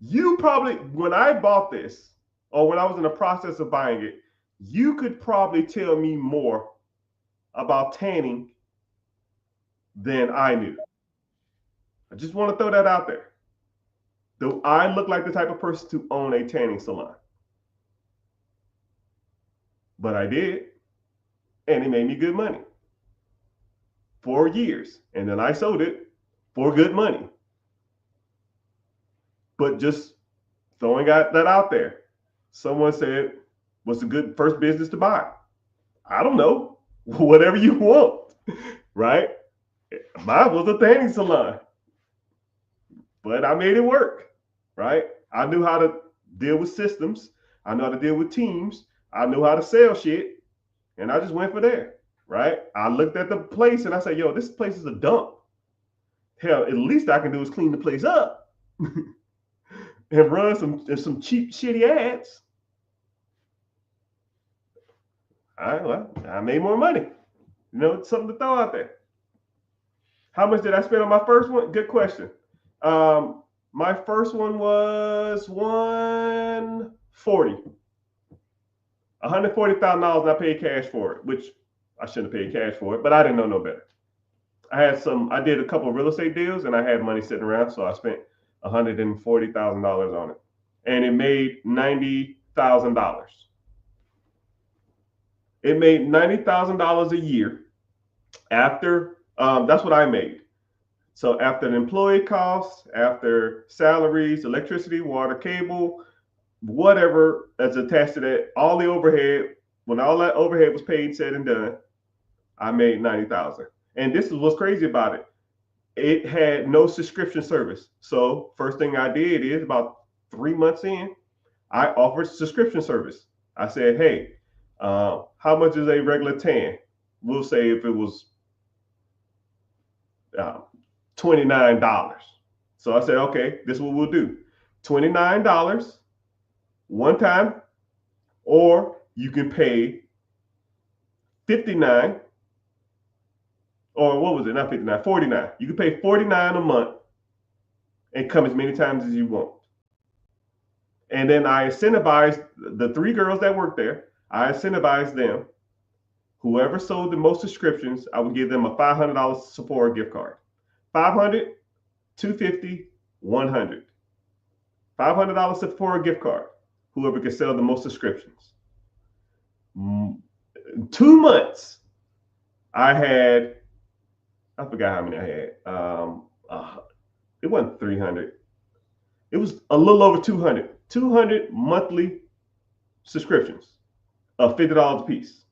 You probably, when I bought this, or when I was in the process of buying it, you could probably tell me more about tanning than I knew. I just want to throw that out there. Do I look like the type of person to own a tanning salon? But I did, and it made me good money. 4 years, and then I sold it for good money. But just throwing that out there. Someone said, what's a good first business to buy? I don't know. Whatever you want, right? Mine was a tanning salon, but I made it work, right? I knew how to deal with systems. I know how to deal with teams. I knew how to sell shit, and I just went for there, right? I looked at the place and I said, yo, this place is a dump. Hell, at least I can do is clean the place up and run some cheap, shitty ads. All right, well, I made more money. You know, it's something to throw out there. How much did I spend on my first one? Good question. My first one was $140,000 and I paid cash for it, which I shouldn't have paid cash for it, but I didn't know no better. I did a couple of real estate deals and I had money sitting around, so I spent $140,000 on it, and it made $90,000. It made $90,000 a year after. That's what I made. So after the employee costs, after salaries, electricity, water, cable, whatever that's attached to that, all the overhead, when all that overhead was paid, said and done, I made $90,000. And this is what's crazy about it. It had no subscription service. So first thing I did is about 3 months in, I offered subscription service. I said, hey, how much is a regular tan? We'll say if it was $29. So I said, okay, this is what we'll do. $29 one time, or you can pay 59, or what was it? Not 59, 49. You can pay 49 a month and come as many times as you want. And then I incentivized the 3 girls that worked there. I incentivized them. Whoever sold the most subscriptions, I would give them a $500 Sephora gift card. 500, 250, 100. $500 Sephora gift card. Whoever could sell the most subscriptions. 2 months, I forgot how many I had. It wasn't 300. It was a little over 200. 200 monthly subscriptions of $50 a piece.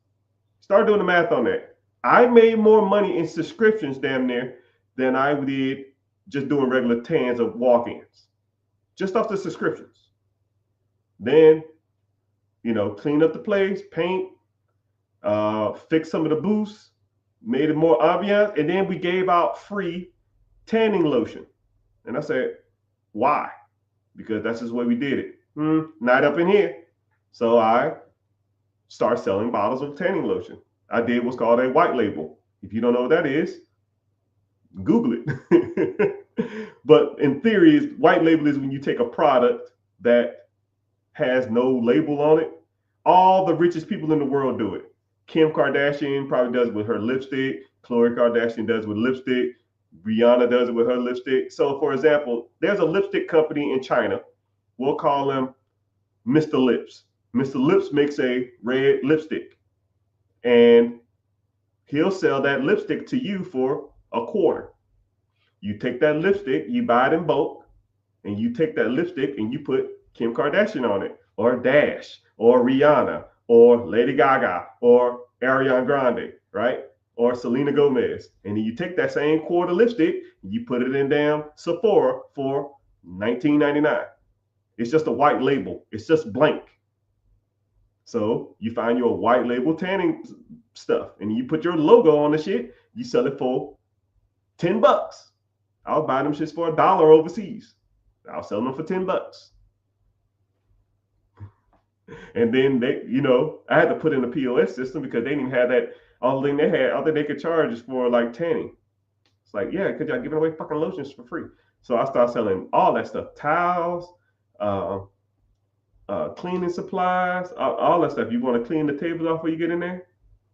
Start doing the math on that. I made more money in subscriptions damn near than I did just doing regular tans of walk-ins, just off the subscriptions. Then, clean up the place, paint, fix some of the booths, made it more ambiance, and then we gave out free tanning lotion. And I said, why? Because that's just the way we did it. Not up in here. So I started selling bottles of tanning lotion. I did what's called a white label. If you don't know what that is, Google it. But in theory, white label is when you take a product that has no label on it. All the richest people in the world do it. Kim Kardashian probably does it with her lipstick. Khloe Kardashian does it with lipstick. Rihanna does it with her lipstick. So, for example, there's a lipstick company in China. We'll call them Mr. Lips. Mr. Lips makes a red lipstick, and he'll sell that lipstick to you for a quarter. You take that lipstick, you buy it in bulk, and you take that lipstick and you put Kim Kardashian on it, or Dash, or Rihanna, or Lady Gaga, or Ariana Grande, right? Or Selena Gomez. And then you take that same quarter lipstick, you put it in damn Sephora for $19.99. It's just a white label. It's just blank. So you find your white label tanning stuff and you put your logo on the shit, you sell it for $10. I'll buy them shits for $1 overseas. I'll sell them for $10. And then they, I had to put in a POS system because they didn't even have that. All thing they had, all that they could charge is for like tanning. It's like, yeah, because y'all giving away fucking lotions for free. So I started selling all that stuff, towels, cleaning supplies, all that stuff. You want to clean the tables off before you get in there,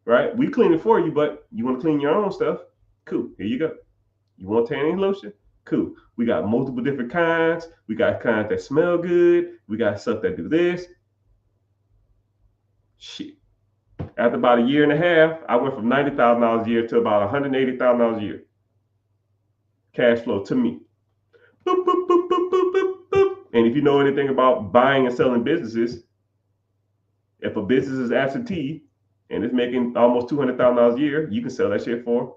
right? We clean it for you, but you want to clean your own stuff? Cool, here you go. You want tanning lotion? Cool. We got multiple different kinds. We got kinds that smell good. We got stuff that do this. Shit. After about a year and a half, I went from $90,000 a year to about $180,000 a year. Cash flow to me. Boop, boop, boop, boop, boop, boop, boop. And if you know anything about buying and selling businesses, if a business is absentee and it's making almost $200,000 a year, you can sell that shit for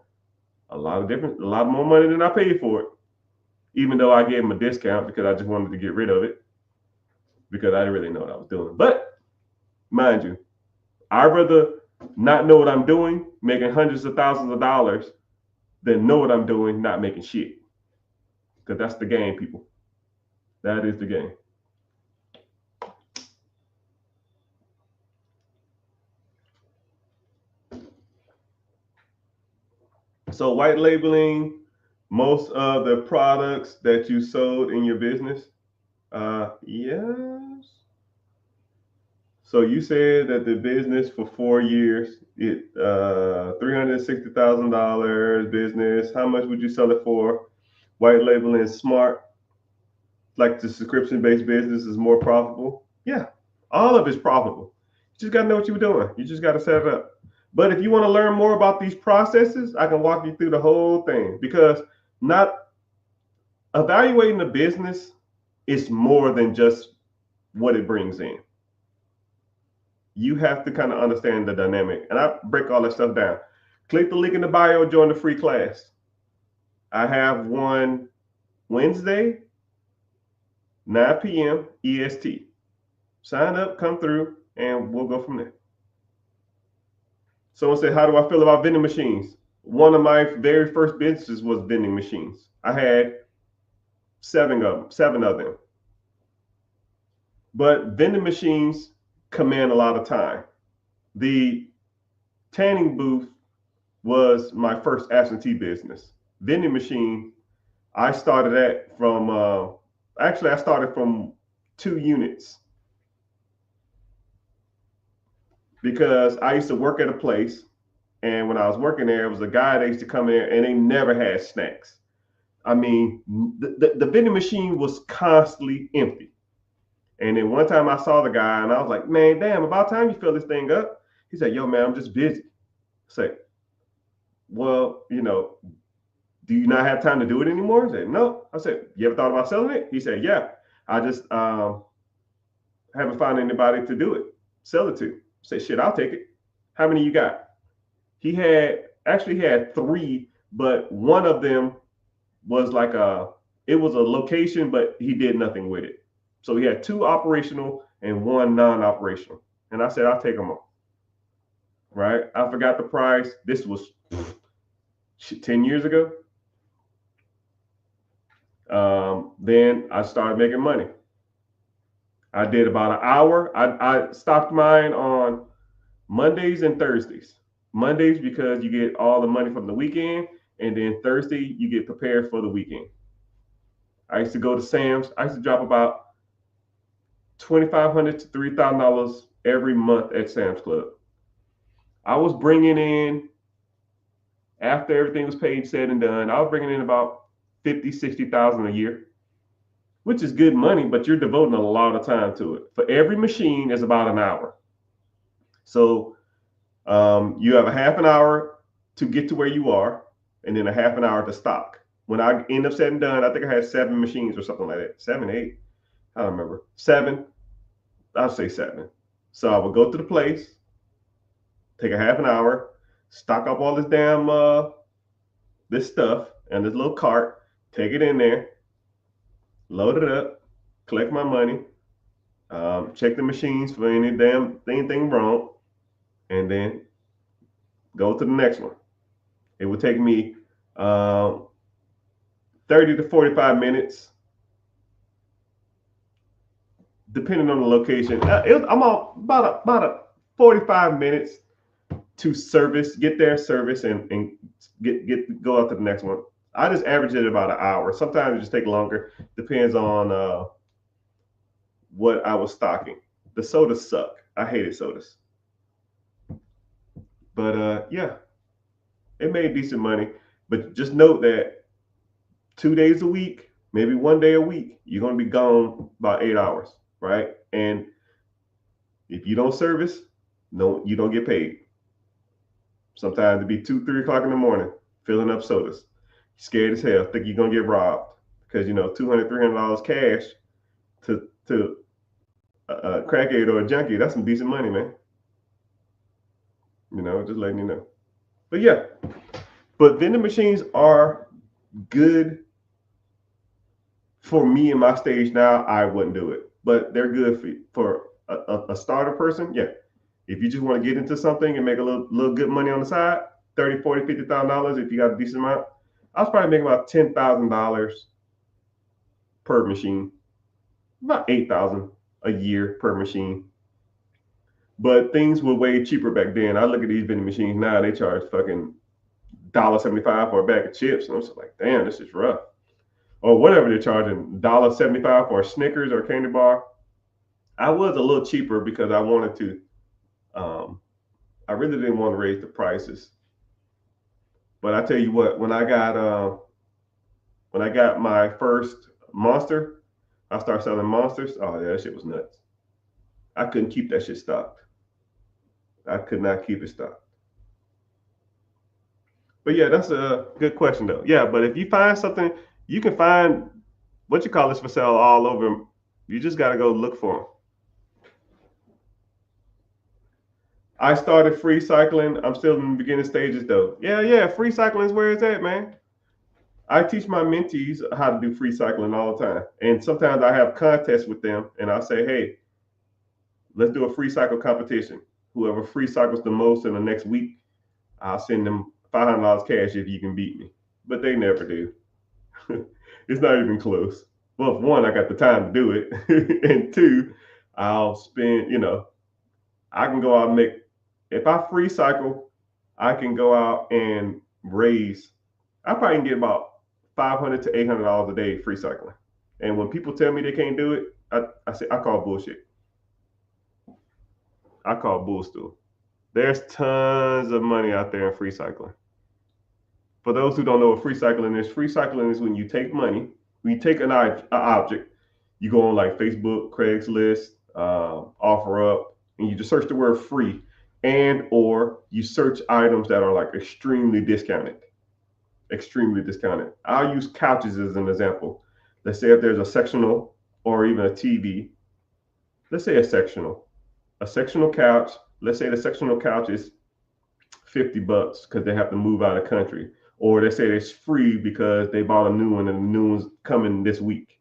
a lot more money than I paid for it. Even though I gave them a discount because I just wanted to get rid of it because I didn't really know what I was doing. But mind you, I'd rather not know what I'm doing, making hundreds of thousands of dollars, than know what I'm doing, not making shit. Because that's the game, people. That is the game. So white labeling most of the products that you sold in your business? Yes. So you said that the business for 4 years, it $360,000 business. How much would you sell it for? White labeling is smart. Like the subscription-based business is more profitable. Yeah, all of it's profitable. You just got to know what you're doing. You just got to set it up. But if you want to learn more about these processes, I can walk you through the whole thing, because not evaluating the business is more than just what it brings in. You have to kind of understand the dynamic, and I break all that stuff down. Click the link in the bio, join the free class. I have one Wednesday, 9 p.m. EST. Sign up, come through, and we'll go from there. Someone said, how do I feel about vending machines? One of my very first businesses was vending machines. I had seven of them. But vending machines command a lot of time. The tanning booth was my first absentee business. Vending machine, I started at from, I started from 2 units. Because I used to work at a place, and when I was working there, it was a guy that used to come in and they never had snacks. I mean, the vending machine was constantly empty. And then one time I saw the guy and I was like, man, damn, about time you fill this thing up. He said, yo, man, I'm just busy. I said, well, do you not have time to do it anymore? He said, no. I said, you ever thought about selling it? He said, yeah. I just haven't found anybody to do it, sell it to. I said, shit, I'll take it. How many you got? He had 3, but one of them was like it was a location, but he did nothing with it. So he had 2 operational and 1 non-operational. And I said, I'll take them all. Right? I forgot the price. This was 10 years ago. Then I started making money. I did about an hour. I stopped mine on Mondays and Thursdays. Mondays because you get all the money from the weekend, And then Thursday, you get prepared for the weekend. I used to go to Sam's. I used to drop about $2,500 to $3,000 every month at Sam's Club. I was bringing in, after everything was paid, said and done, I was bringing in about 50, 60,000 a year, which is good money, but you're devoting a lot of time to it. For every machine is about an hour. So you have a half an hour to get to where you are, and then a half an hour to stock. When I end up said and done, I think I had 7 machines or something like that. 7, 8, I don't remember. 7, I'll say 7. So I would go to the place, take a half an hour, stock up all this damn this stuff and this little cart, take it in there, load it up, collect my money, check the machines for anything wrong, and then go to the next one. It would take me 30 to 45 minutes, depending on the location. I'm on about a 45 minutes to get there, service, and go out to the next one. I just average it about an hour. Sometimes it just take longer. Depends on what I was stocking. The sodas suck. I hated sodas. But yeah, it made decent money. But just note that 2 days a week, maybe 1 day a week, you're gonna be gone about 8 hours, right? And if you don't service, no, you don't get paid. Sometimes it'd be 2, 3 o'clock in the morning, filling up sodas. Scared as hell, think you're gonna get robbed because $200, $300 cash to a crackhead or a junkie. That's some decent money, man. Just letting you know. But yeah, but vending machines are good for me in my stage now. I wouldn't do it, but they're good for a starter person. Yeah, if you just want to get into something and make a little good money on the side, $30,000, $40,000, $50,000 if you got a decent amount. I was probably making about $10,000 per machine, about $8,000 a year per machine. But things were way cheaper back then. I look at these vending machines now; they charge fucking $1.75 for a bag of chips, and I'm just like, damn, this is rough. Or whatever they're charging, $1.75 for a Snickers or a candy bar. I was a little cheaper because I wanted to. I really didn't want to raise the prices. But I tell you what, when I got my first Monster, I started selling Monsters. Oh yeah, that shit was nuts. I couldn't keep that shit stocked. I could not keep it stocked. But yeah, that's a good question though. Yeah, but if you find something, you can find what you call this for sale all over. You just got to go look for them. I started free cycling. I'm still in the beginning stages though. Yeah, free cycling is where it's at, man. I teach my mentees how to do free cycling all the time. And sometimes I have contests with them and I say, hey, let's do a free cycle competition. Whoever free cycles the most in the next week, I'll send them $500 cash if you can beat me. But they never do. It's not even close. Well, for one, I got the time to do it. And two, I'll spend, I can go out and make, if I free cycle, I can go out and raise, I probably can get about $500 to $800 a day free cycling. And when people tell me they can't do it, I say, I call bullshit. I call bullstool. There's tons of money out there in free cycling. For those who don't know what free cycling is when you take money, when you take an object, you go on like Facebook, Craigslist, OfferUp, and you just search the word free, and or you search items that are like extremely discounted. I'll use couches as an example. Let's say if there's a sectional or even a TV, let's say a sectional couch. Let's say the sectional couch is $50 because they have to move out of the country. Or they say it's free because they bought a new one and the new one's coming this week.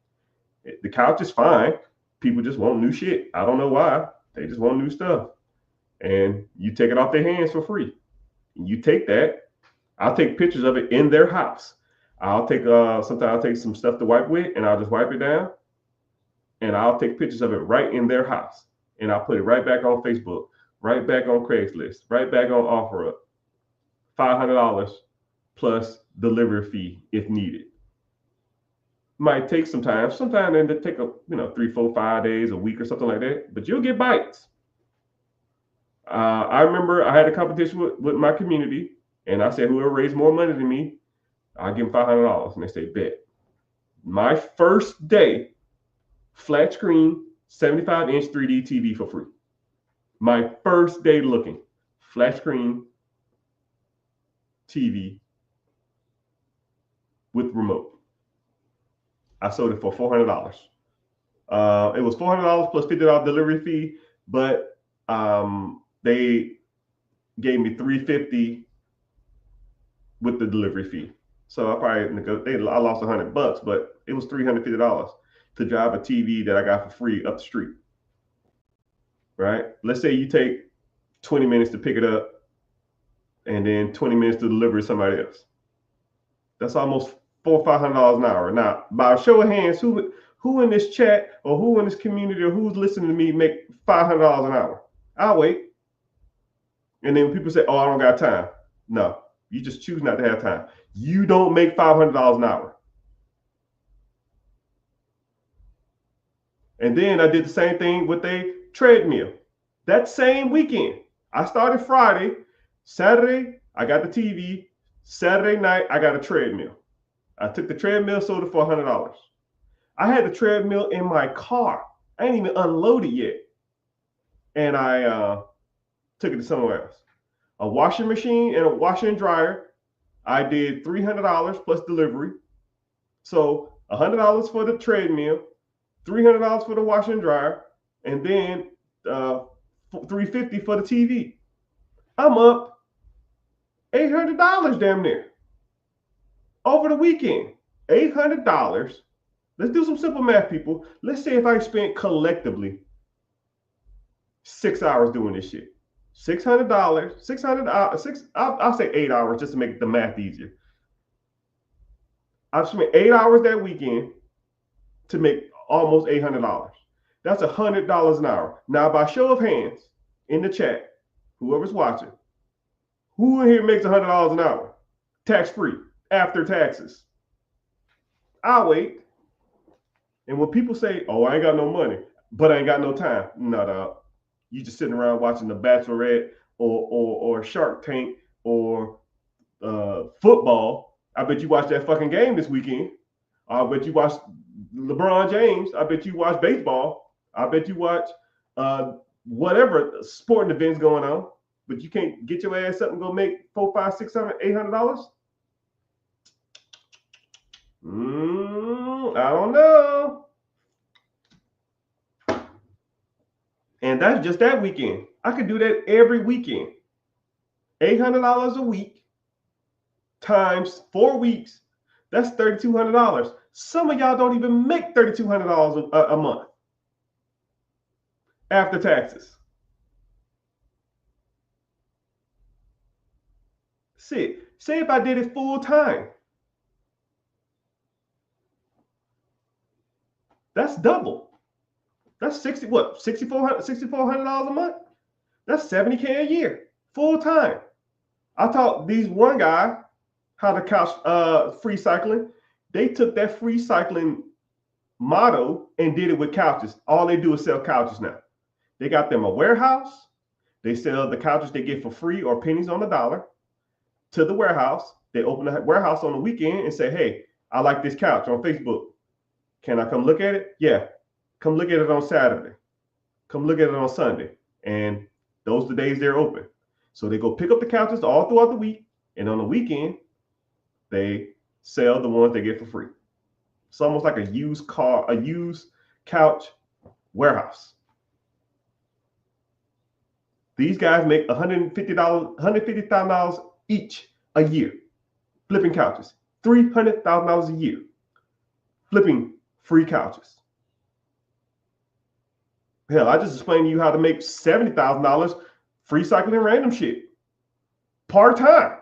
The couch is fine. People just want new shit. I don't know why. They just want new stuff. And you take it off their hands for free. You take that. I'll take pictures of it in their house. I'll take sometimes I'll take some stuff to wipe with and I'll just wipe it down. And I'll take pictures of it right in their house. And I'll put it right back on Facebook, right back on Craigslist, right back on OfferUp. $500 plus delivery fee if needed. Might take some time. Sometimes it take 3, 4, 5 days, a week or something like that. But you'll get bites. I remember I had a competition with my community, and I said whoever raised more money than me, I'll give them $500. And they say bet. My first day, flat screen, 75-inch 3D TV for free. My first day looking, flat screen TV with remote. I sold it for $400. It was $400 plus $50 delivery fee, but they gave me $350 with the delivery fee. So I lost $100, but it was $350 to drive a TV that I got for free up the street. Right? Let's say you take 20 minutes to pick it up and then 20 minutes to deliver to somebody else. That's almost $400 or $500 an hour. Now, by a show of hands, who in this chat or who in this community or who's listening to me make $500 an hour? I'll wait. And then people say, oh, I don't got time. No, you just choose not to have time. You don't make $500 an hour. And then I did the same thing with a treadmill. That same weekend, I started Friday. Saturday, I got the TV. Saturday night, I got a treadmill. I took the treadmill, sold it for $100. I had the treadmill in my car. I ain't even unloaded yet. And I took it to somewhere else. A washing machine and a washer and dryer. I did $300 plus delivery. So $100 for the treadmill, $300 for the washer and dryer, and then $350 for the TV. I'm up $800 damn near over the weekend. $800. Let's do some simple math, people. Let's say if I spent collectively 6 hours doing this shit. $600, I'll say 8 hours just to make the math easier. I've spent 8 hours that weekend to make almost $800. That's $100 an hour. Now, by show of hands in the chat, whoever's watching, who in here makes $100 an hour? Tax-free, after taxes. I'll wait. And when people say, oh, I ain't got no money, but I ain't got no time. No, dog. You just sitting around watching The Bachelorette or Shark Tank or football. I bet you watched that fucking game this weekend. I bet you watched LeBron James. I bet you watch baseball. I bet you watch whatever sporting events going on. But you can't get your ass up and go make $400, $500, $600, $800. I don't know. And that's just that weekend. I could do that every weekend. $800 a week times 4 weeks. That's $3,200. Some of y'all don't even make $3,200 a month after taxes. Say if I did it full time. That's double. That's $6,400 a month? That's $70K a year, full time. I taught these one guy how to couch free cycling. They took that free cycling motto and did it with couches. All they do is sell couches now. They got them a warehouse. They sell the couches they get for free or pennies on the dollar to the warehouse. They open the warehouse on the weekend and say, hey, I like this couch on Facebook. Can I come look at it? Yeah. Come look at it on Saturday. Come look at it on Sunday. And those are the days they're open. So they go pick up the couches all throughout the week. And on the weekend, they sell the ones they get for free. It's almost like a used couch warehouse. These guys make $150,000 each a year flipping couches. $300,000 a year flipping free couches. Hell, I just explained to you how to make $70,000 free cycling random shit part-time.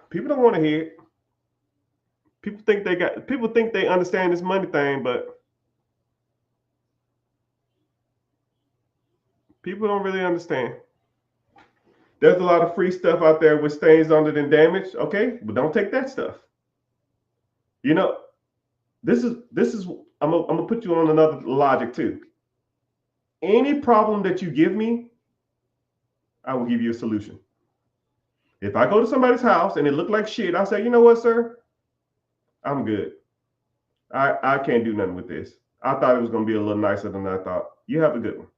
People don't want to hear it. People think they understand this money thing, but people don't really understand. There's a lot of free stuff out there with stains on it and damage. Okay, but don't take that stuff. You know, this is I'm gonna put you on another logic too. Any problem that you give me, I will give you a solution. If I go to somebody's house and it looked like shit, I say, you know what, sir? I'm good. I can't do nothing with this. I thought it was gonna be a little nicer than I thought. You have a good one.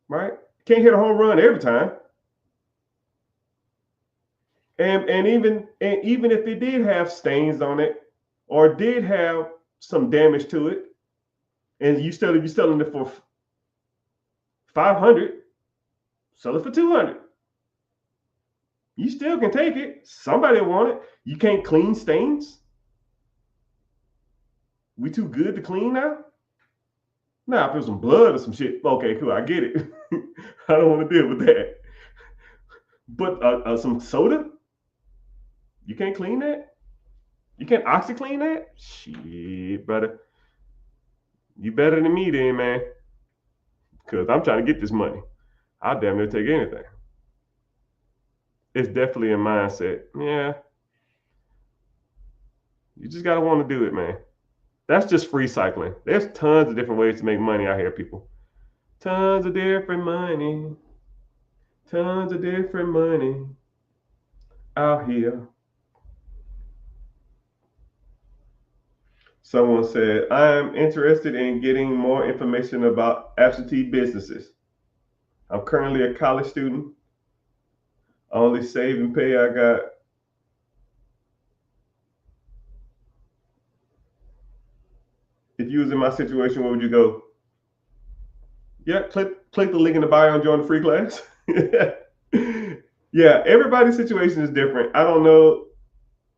Right? Can't hit a home run every time. And even if it did have stains on it or did have some damage to it, and you selling it for 500, sell it for 200. You still can take it. Somebody want it. You can't clean stains. We too good to clean now. Now, if there's some blood or some shit, okay, cool, I get it. I don't want to deal with that. But some soda, you can't clean that. You can't OxyClean that. Shit, brother. You better than me, then, man. Because I'm trying to get this money. I'll damn near take anything. It's definitely a mindset. Yeah. You just gotta want to do it, man. That's just free cycling. There's tons of different ways to make money out here, people. Tons of different money. Tons of different money out here. Someone said, I'm interested in getting more information about absentee businesses. I'm currently a college student. Only save and pay I got. If you was in my situation, where would you go? Yeah, click the link in the bio and join the free class. Yeah, everybody's situation is different. I don't know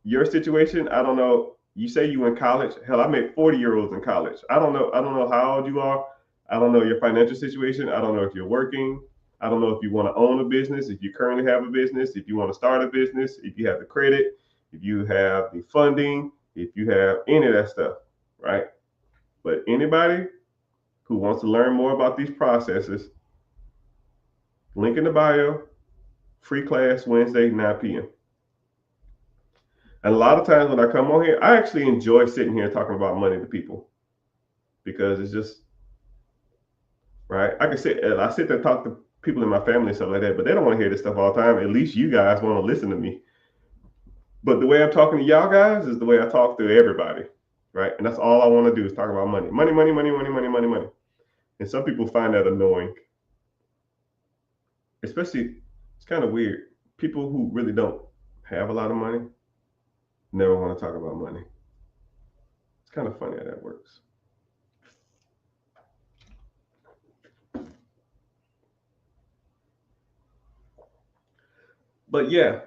your situation. I don't know. You say you in college. Hell, I met 40-year-olds in college. I don't know. I don't know how old you are. I don't know your financial situation. I don't know if you're working. I don't know if you want to own a business, if you currently have a business, if you want to start a business, if you have the credit, if you have the funding, if you have any of that stuff, right? But anybody who wants to learn more about these processes, link in the bio, free class Wednesday, 9 p.m. And a lot of times when I come on here, I actually enjoy sitting here talking about money to people because it's just, right? I sit there and talk to people in my family and stuff like that, but they don't want to hear this stuff all the time. At least you guys want to listen to me. But the way I'm talking to y'all guys is the way I talk to everybody, right? And that's all I want to do is talk about money. Money, money, money, money, money, money, money. And some people find that annoying. Especially, it's kind of weird. People who really don't have a lot of money never want to talk about money. It's kind of funny how that works. But yeah.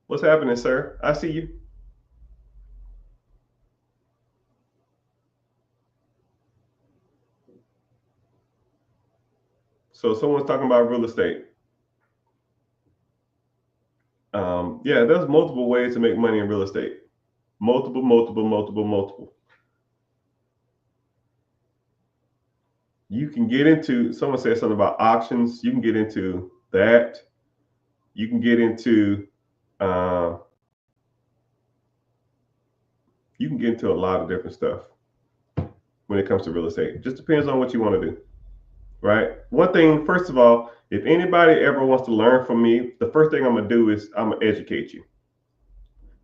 What's happening, sir? I see you. So someone's talking about real estate. Yeah, there's multiple ways to make money in real estate. Multiple, multiple, multiple, multiple. You can get into, someone said something about auctions. You can get into that. You can get into, you can get into a lot of different stuff when it comes to real estate. It just depends on what you want to do, right? One thing, first of all, if anybody ever wants to learn from me, the first thing I'm going to do is I'm going to educate you.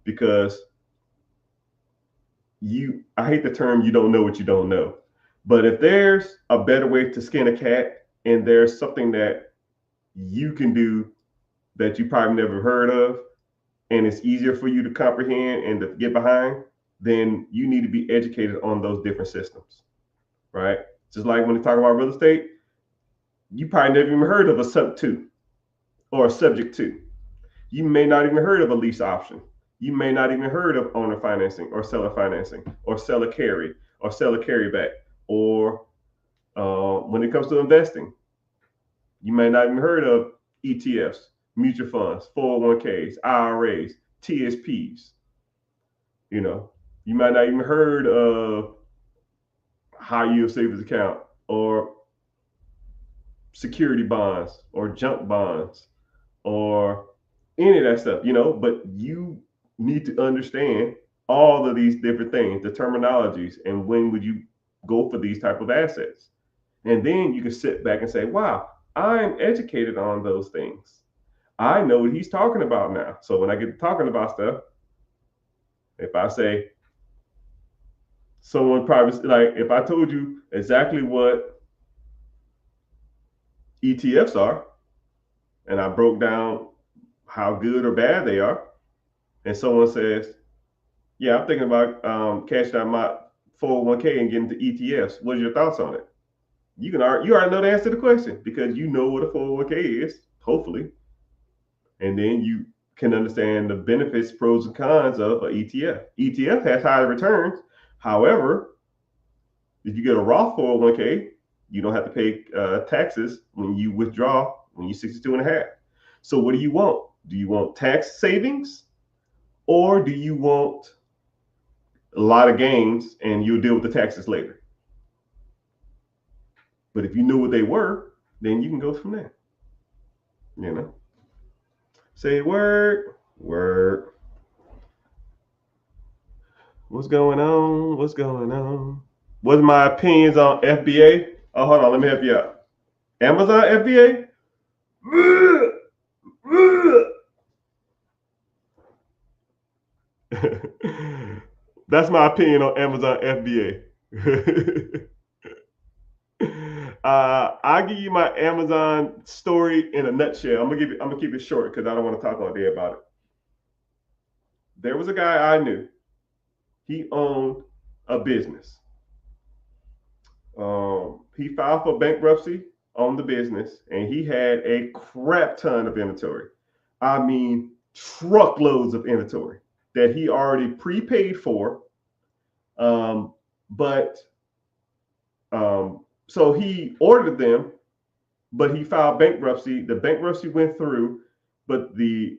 Because I hate the term, you don't know what you don't know. But if there's a better way to skin a cat and there's something that you can do that you probably never heard of, and it's easier for you to comprehend and to get behind, then you need to be educated on those different systems, right? Just like when you talk about real estate, you probably never even heard of a sub two or a subject to. You may not even heard of a lease option. You may not even heard of owner financing or seller financing or seller carry or seller carryback. Or when it comes to investing, you may not even heard of ETFs, mutual funds, 401ks, IRAs, TSPs. You know, you might not even heard of high yield savings account or security bonds or junk bonds or any of that stuff, but you need to understand all of these different things, the terminologies, and when would you go for these type of assets. And then you can sit back and say, wow, I'm educated on those things. I know what he's talking about now. So when I get to talking about stuff, if I say someone probably, like if I told you exactly what ETFs are, and I broke down how good or bad they are, and someone says, yeah, I'm thinking about cashing out my 401k and getting into ETFs. What are your thoughts on it? You already know the answer to the question because you know what a 401k is, hopefully, and then you can understand the benefits, pros and cons of an ETF. ETF has higher returns. However, if you get a Roth 401k, you don't have to pay taxes when you withdraw when you're 62 and a half. So what do you want? Do you want tax savings or do you want a lot of gains and you'll deal with the taxes later? But if you knew what they were, then you can go from there. Say word. What's going on? What's my opinions on FBA? Oh, hold on, let me help you out. Amazon FBA? That's my opinion on Amazon FBA. I'll give you my Amazon story in a nutshell. I'm gonna keep it short because I don't want to talk all day about it. There was a guy I knew. He owned a business. He filed for bankruptcy on the business, and he had a crap ton of inventory. I mean, truckloads of inventory that he already prepaid for. But so he ordered them, but he filed bankruptcy. The bankruptcy went through, but the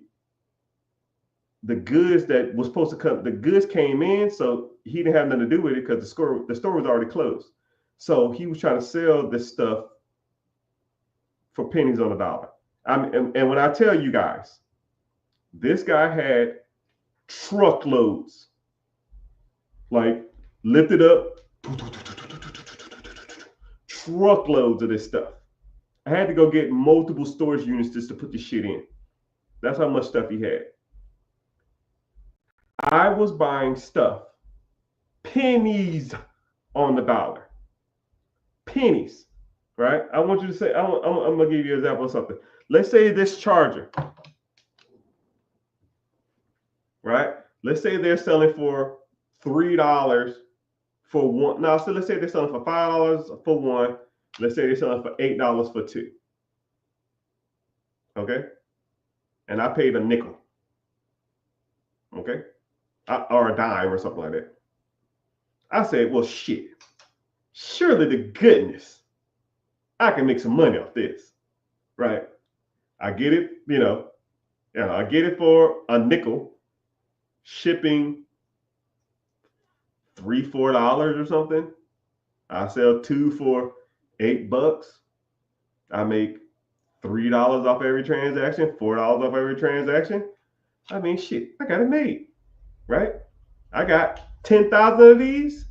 goods that was supposed to come, the goods came in, so he didn't have nothing to do with it because the store was already closed. So he was trying to sell this stuff for pennies on the dollar. And when I tell you guys, this guy had truckloads, like lifted up, truckloads of this stuff. I had to go get multiple storage units just to put this shit in. That's how much stuff he had. I was buying stuff, pennies on the dollar. Pennies, right? I want you to say, I'm going to give you an example of something. Let's say this charger, right? Let's say they're selling for $3 for one. Now, so let's say they're selling for $5 for one. Let's say they're selling for $8 for two. Okay? And I paid a nickel. Okay? Or a dime or something like that. I said, well, shit. Surely to goodness, I can make some money off this. Right? I get it, I get it for a nickel, shipping $3-4 or something. I sell two for $8. I make $3 off every transaction, $4 off every transaction. I mean, shit, I got it made, right? I got 10,000 of these.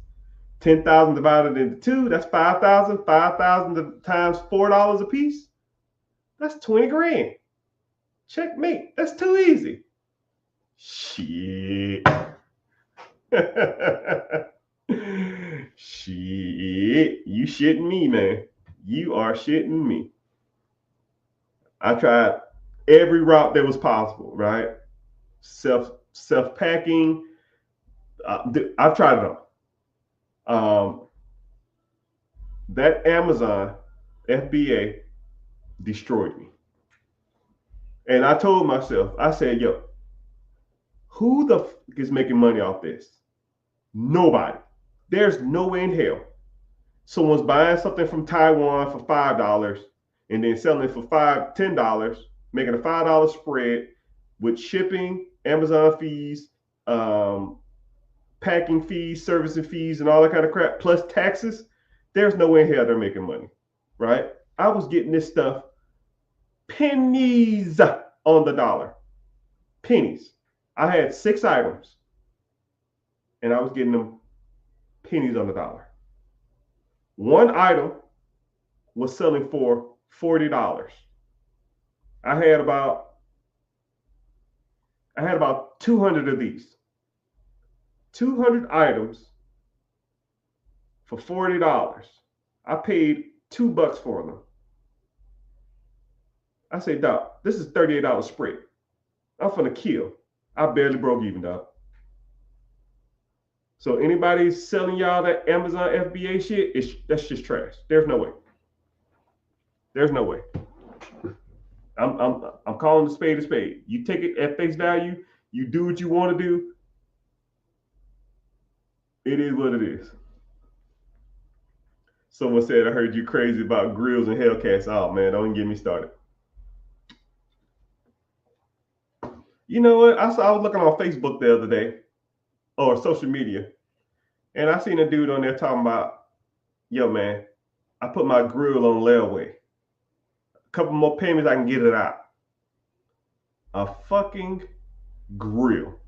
10,000 divided into two, that's 5,000. 5,000 times $4 a piece, that's 20 grand. Checkmate. That's too easy. Shit. Shit. You shitting me, man. You are shitting me. I tried every route that was possible, right? Self-packing. I've tried it all. That Amazon FBA destroyed me. And I told myself, I said, yo, who the f is making money off this? Nobody. There's no way in hell someone's buying something from Taiwan for $5 and then selling it for $10, making a $5 spread with shipping, Amazon fees, packing fees, servicing fees, and all that kind of crap, plus taxes. There's no way in hell they're making money, right? I was getting this stuff pennies on the dollar. Pennies. I had 6 items and I was getting them pennies on the dollar. One item was selling for $40. I had about 200 of these. 200 items for $40. I paid $2 for them. I say, Doc, this is $38 spread. I'm finna kill. I barely broke even, Doc. So anybody selling y'all that Amazon FBA shit, that's just trash. There's no way. There's no way. I'm calling the spade a spade. You take it at face value. You do what you want to do. It is what it is. Someone said, I heard you crazy about grills and Hellcats. Oh man, don't even get me started. You know what? I was looking on Facebook the other day, or social media, and I seen a dude on there talking about, yo man, I put my grill on layaway. A couple more payments, I can get it out. A fucking grill.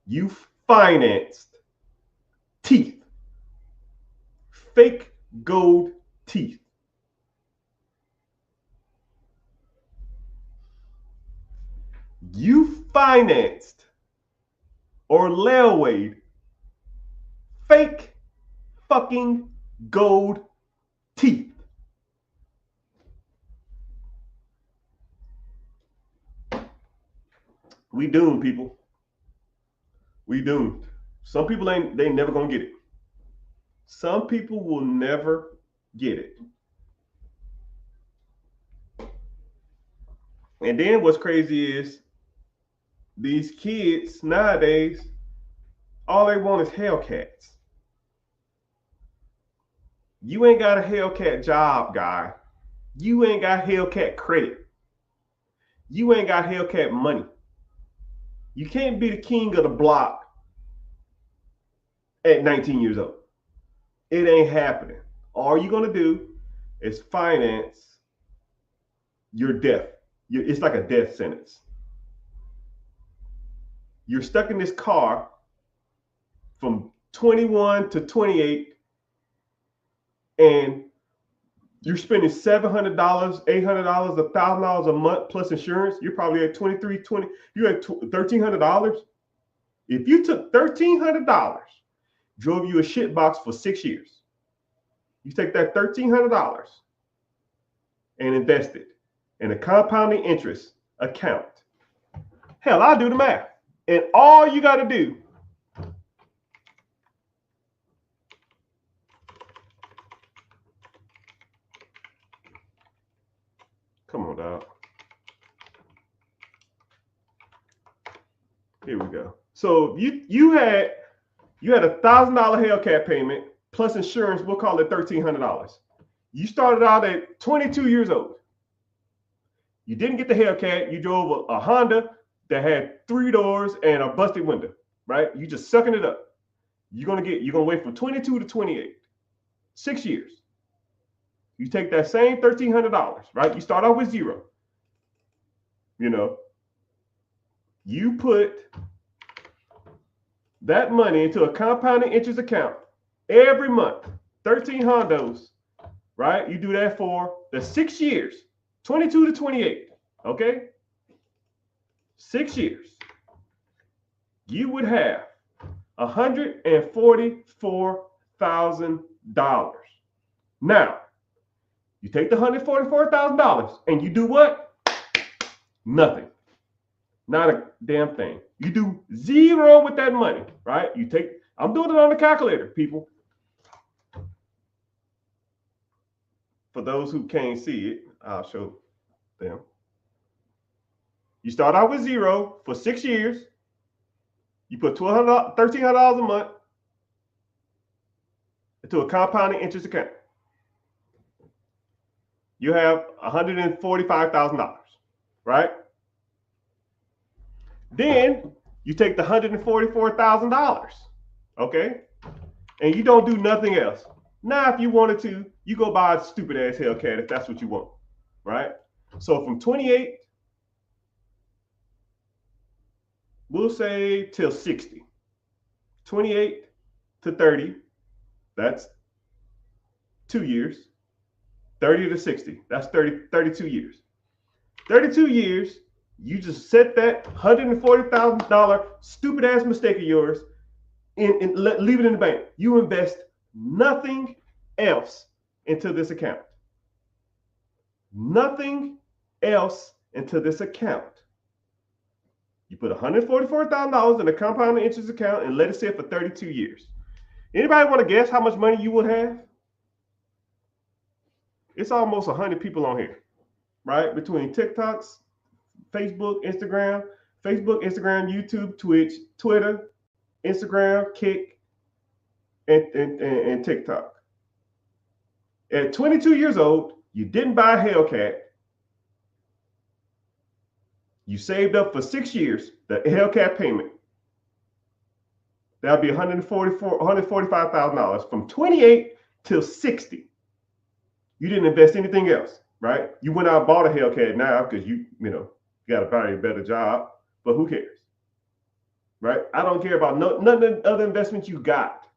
You financed teeth. Fake gold teeth. You financed or layawayed fake fucking gold teeth. We doomed, people. We doomed. Some people they never gonna get it. Some people will never get it. And then what's crazy is these kids nowadays, all they want is Hellcats. You ain't got a Hellcat job, guy. You ain't got Hellcat credit. You ain't got Hellcat money. You can't be the king of the block at 19 years old. It ain't happening. All you're going to do is finance your death. It's like a death sentence. You're stuck in this car from 21 to 28, and you're spending $700, $800, $1,000 a month plus insurance. You're probably at $2,320. You're at $1,300. If you took $1,300, drove you a shit box for 6 years, you take that $1,300 and invest it in a compounding interest account. Hell, I'll do the math. And all you got to do come on, dog. Here we go. So you had $1,000 Hellcat payment plus insurance. We'll call it $1,300. You started out at 22 years old. You didn't get the Hellcat. You drove a Honda that had 3 doors and a busted window. Right? You just sucking it up. You're gonna wait from 22 to 28, 6 years. You take that same $1,300, right? You start off with zero. You know, you put that money into a compounding interest account every month, 13 hondos, right? You do that for the 6 years, 22 to 28, okay? 6 years. You would have $144,000. Now, you take the $144,000 and you do what? Nothing. Not a damn thing. You do zero with that money, right? I'm doing it on the calculator, people. For those who can't see it, I'll show them. You start out with zero for 6 years. You put $1,300 a month into a compounding interest account. You have $145,000, right? Then you take the $144,000, okay? And you don't do nothing else. Now, if you wanted to, you go buy a stupid ass Hellcat if that's what you want, right? So from 28, we'll say till 60. 28 to 30, that's 2 years. 30 to 60, that's 32 years. 32 years, you just set that $140,000 stupid ass mistake of yours and leave it in the bank. You invest nothing else into this account. Nothing else into this account. You put $144,000 in a compounded interest account and let it sit for 32 years. Anybody want to guess how much money you would have? It's almost 100 people on here, right? Between TikToks, Facebook, Instagram, YouTube, Twitch, Twitter, Instagram, Kick, and TikTok. At 22 years old, you didn't buy a Hellcat. You saved up for 6 years, the Hellcat payment. That'll be $145,000 from 28 till 60. You didn't invest anything else, right? You went out and bought a Hellcat now because you got to buy a better job, but who cares, right? I don't care about none of the other investments you got.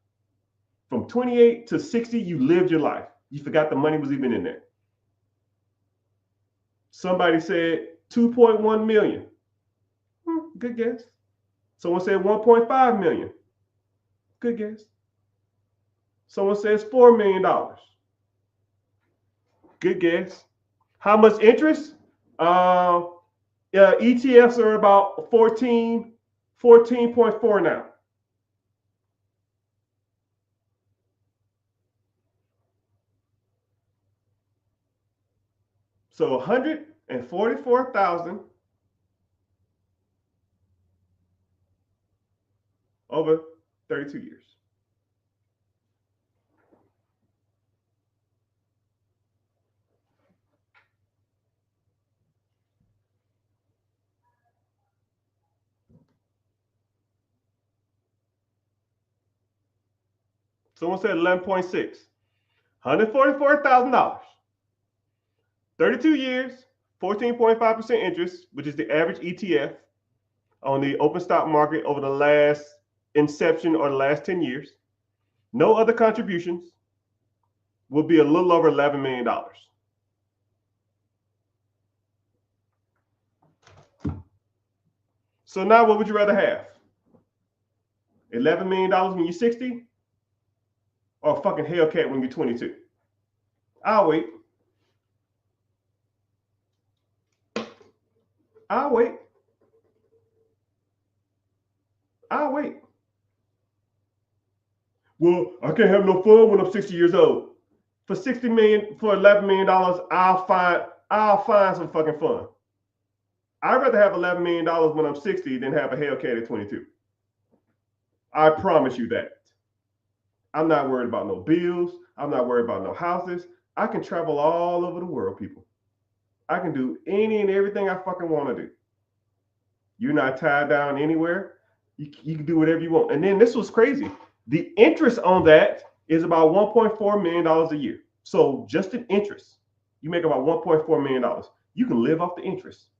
From 28 to 60, you lived your life. You forgot the money was even in there. Somebody said 2.1 million. Good guess. Someone said 1.5 million. Good guess. Someone says $4 million. Good guess. How much interest? ETFs are about 14.4 now. So 144,000 over 32 years. Someone said 11.6. $144,000. 32 years, 14.5% interest, which is the average ETF on the open stock market over the last inception or the last 10 years. No other contributions, will be a little over $11 million. So now what would you rather have? $11 million when you're 60? Or a fucking Hellcat when you're 22? I'll wait. I'll wait. I'll wait. Well, I can't have no fun when I'm 60 years old. For $60 million, for $11 million, I'll find some fucking fun. I'd rather have $11 million when I'm 60 than have a Hellcat at 22. I promise you that. I'm not worried about no bills. I'm not worried about no houses. I can travel all over the world, people. I can do any and everything I fucking want to do. You're not tied down anywhere. You can do whatever you want. And then this was crazy. The interest on that is about $1.4 million a year. So just in interest, you make about $1.4 million. You can live off the interest.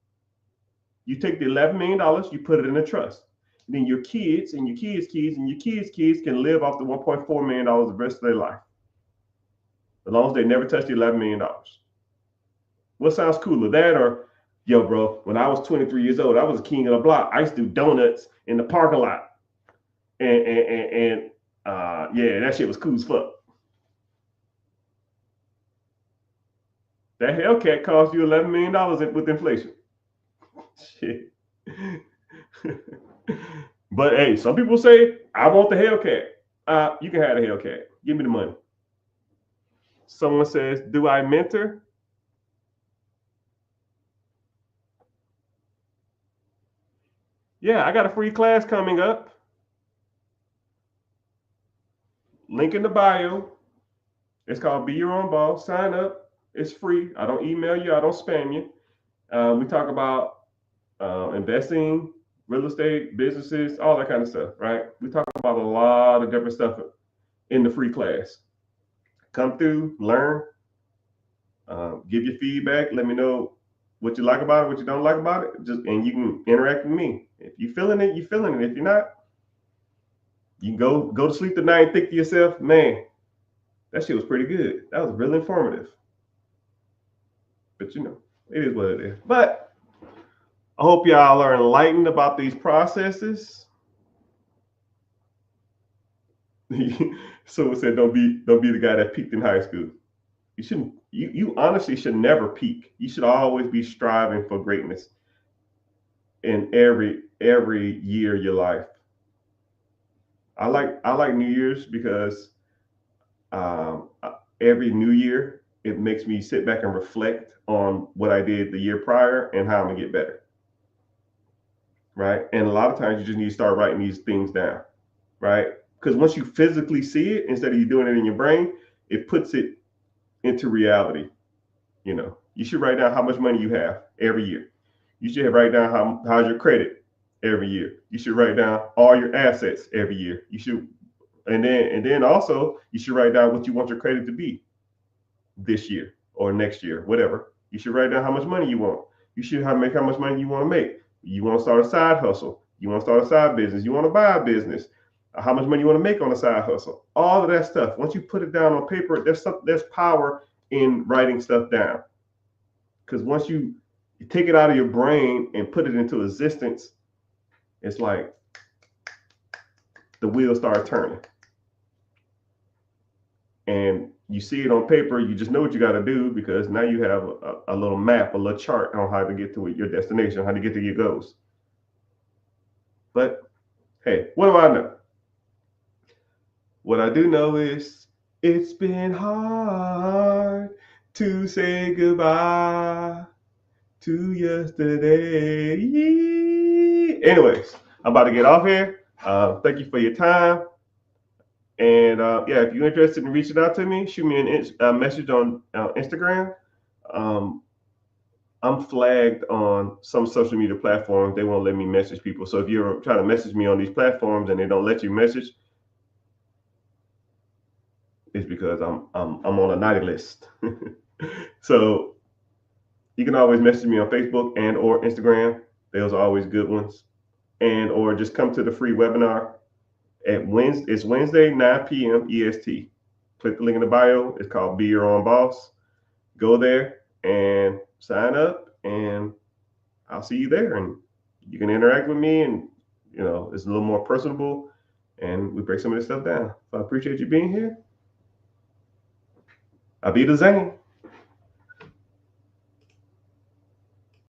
You take the $11 million, you put it in a trust. And then your kids and your kids' kids and your kids' kids can live off the $1.4 million the rest of their life. As long as they never touch the $11 million. What sounds cooler, that or, yo, bro, when I was 23 years old, I was a king of the block. I used to do donuts in the parking lot. And yeah, that shit was cool as fuck. That Hellcat cost you $11 million with inflation. Shit. But hey, some people say, I want the Hellcat. You can have the Hellcat. Give me the money. Someone says, do I mentor? Yeah, I got a free class coming up. Link in the bio. It's called Be Your Own Boss. Sign up. It's free. I don't email you. I don't spam you. We talk about investing, real estate, businesses, all that kind of stuff, right? We talk about a lot of different stuff in the free class. come through, learn, give your feedback. Let me know what you like about it, what you don't like about it. And you can interact with me. If you're feeling it, you're feeling it. If you're not, you can go to sleep tonight and think to yourself, man, that shit was pretty good. That was really informative. But it is what it is. But I hope y'all are enlightened about these processes. Someone said, don't be the guy that peaked in high school. You shouldn't. You honestly should never peak. You should always be striving for greatness in every year of your life. I like New Year's because um, every New Year it makes me sit back and reflect on what I did the year prior and how I'm gonna get better. Right, and a lot of times you just need to start writing these things down. Right, because once you physically see it, instead of you doing it in your brain, it puts it into reality. You should write down how much money you have every year. You should write down how's your credit every year. You should write down all your assets every year. You should, and then also you should write down what you want your credit to be this year or next year, whatever. You should write down how much money you want. You should make how much money you want to make. You want to start a side hustle. You want to start a side business. You want to buy a business. How much money you want to make on a side hustle. All of that stuff. Once you put it down on paper, there's power in writing stuff down. Because once you take it out of your brain and put it into existence, it's like the wheels start turning. And you see it on paper, you just know what you got to do because now you have a little map, a little chart on how to get to your destination, how to get to your goals. But hey, what do I know? What I do know is it's been hard to say goodbye to yesterday. Anyways, I'm about to get off here. Thank you for your time. And yeah, if you're interested in reaching out to me, shoot me a message on Instagram. I'm flagged on some social media platforms. They won't let me message people. So if you're trying to message me on these platforms and they don't let you message, it's because I'm on a naughty list. So you can always message me on Facebook and or Instagram. Those are always good ones. And or just come to the free webinar at Wednesday. It's Wednesday, 9 p.m. EST. Click the link in the bio. It's called Be Your Own Boss. Go there and sign up, and I'll see you there. And you can interact with me, and it's a little more personable, and we break some of this stuff down. So I appreciate you being here. I'll be the Zane.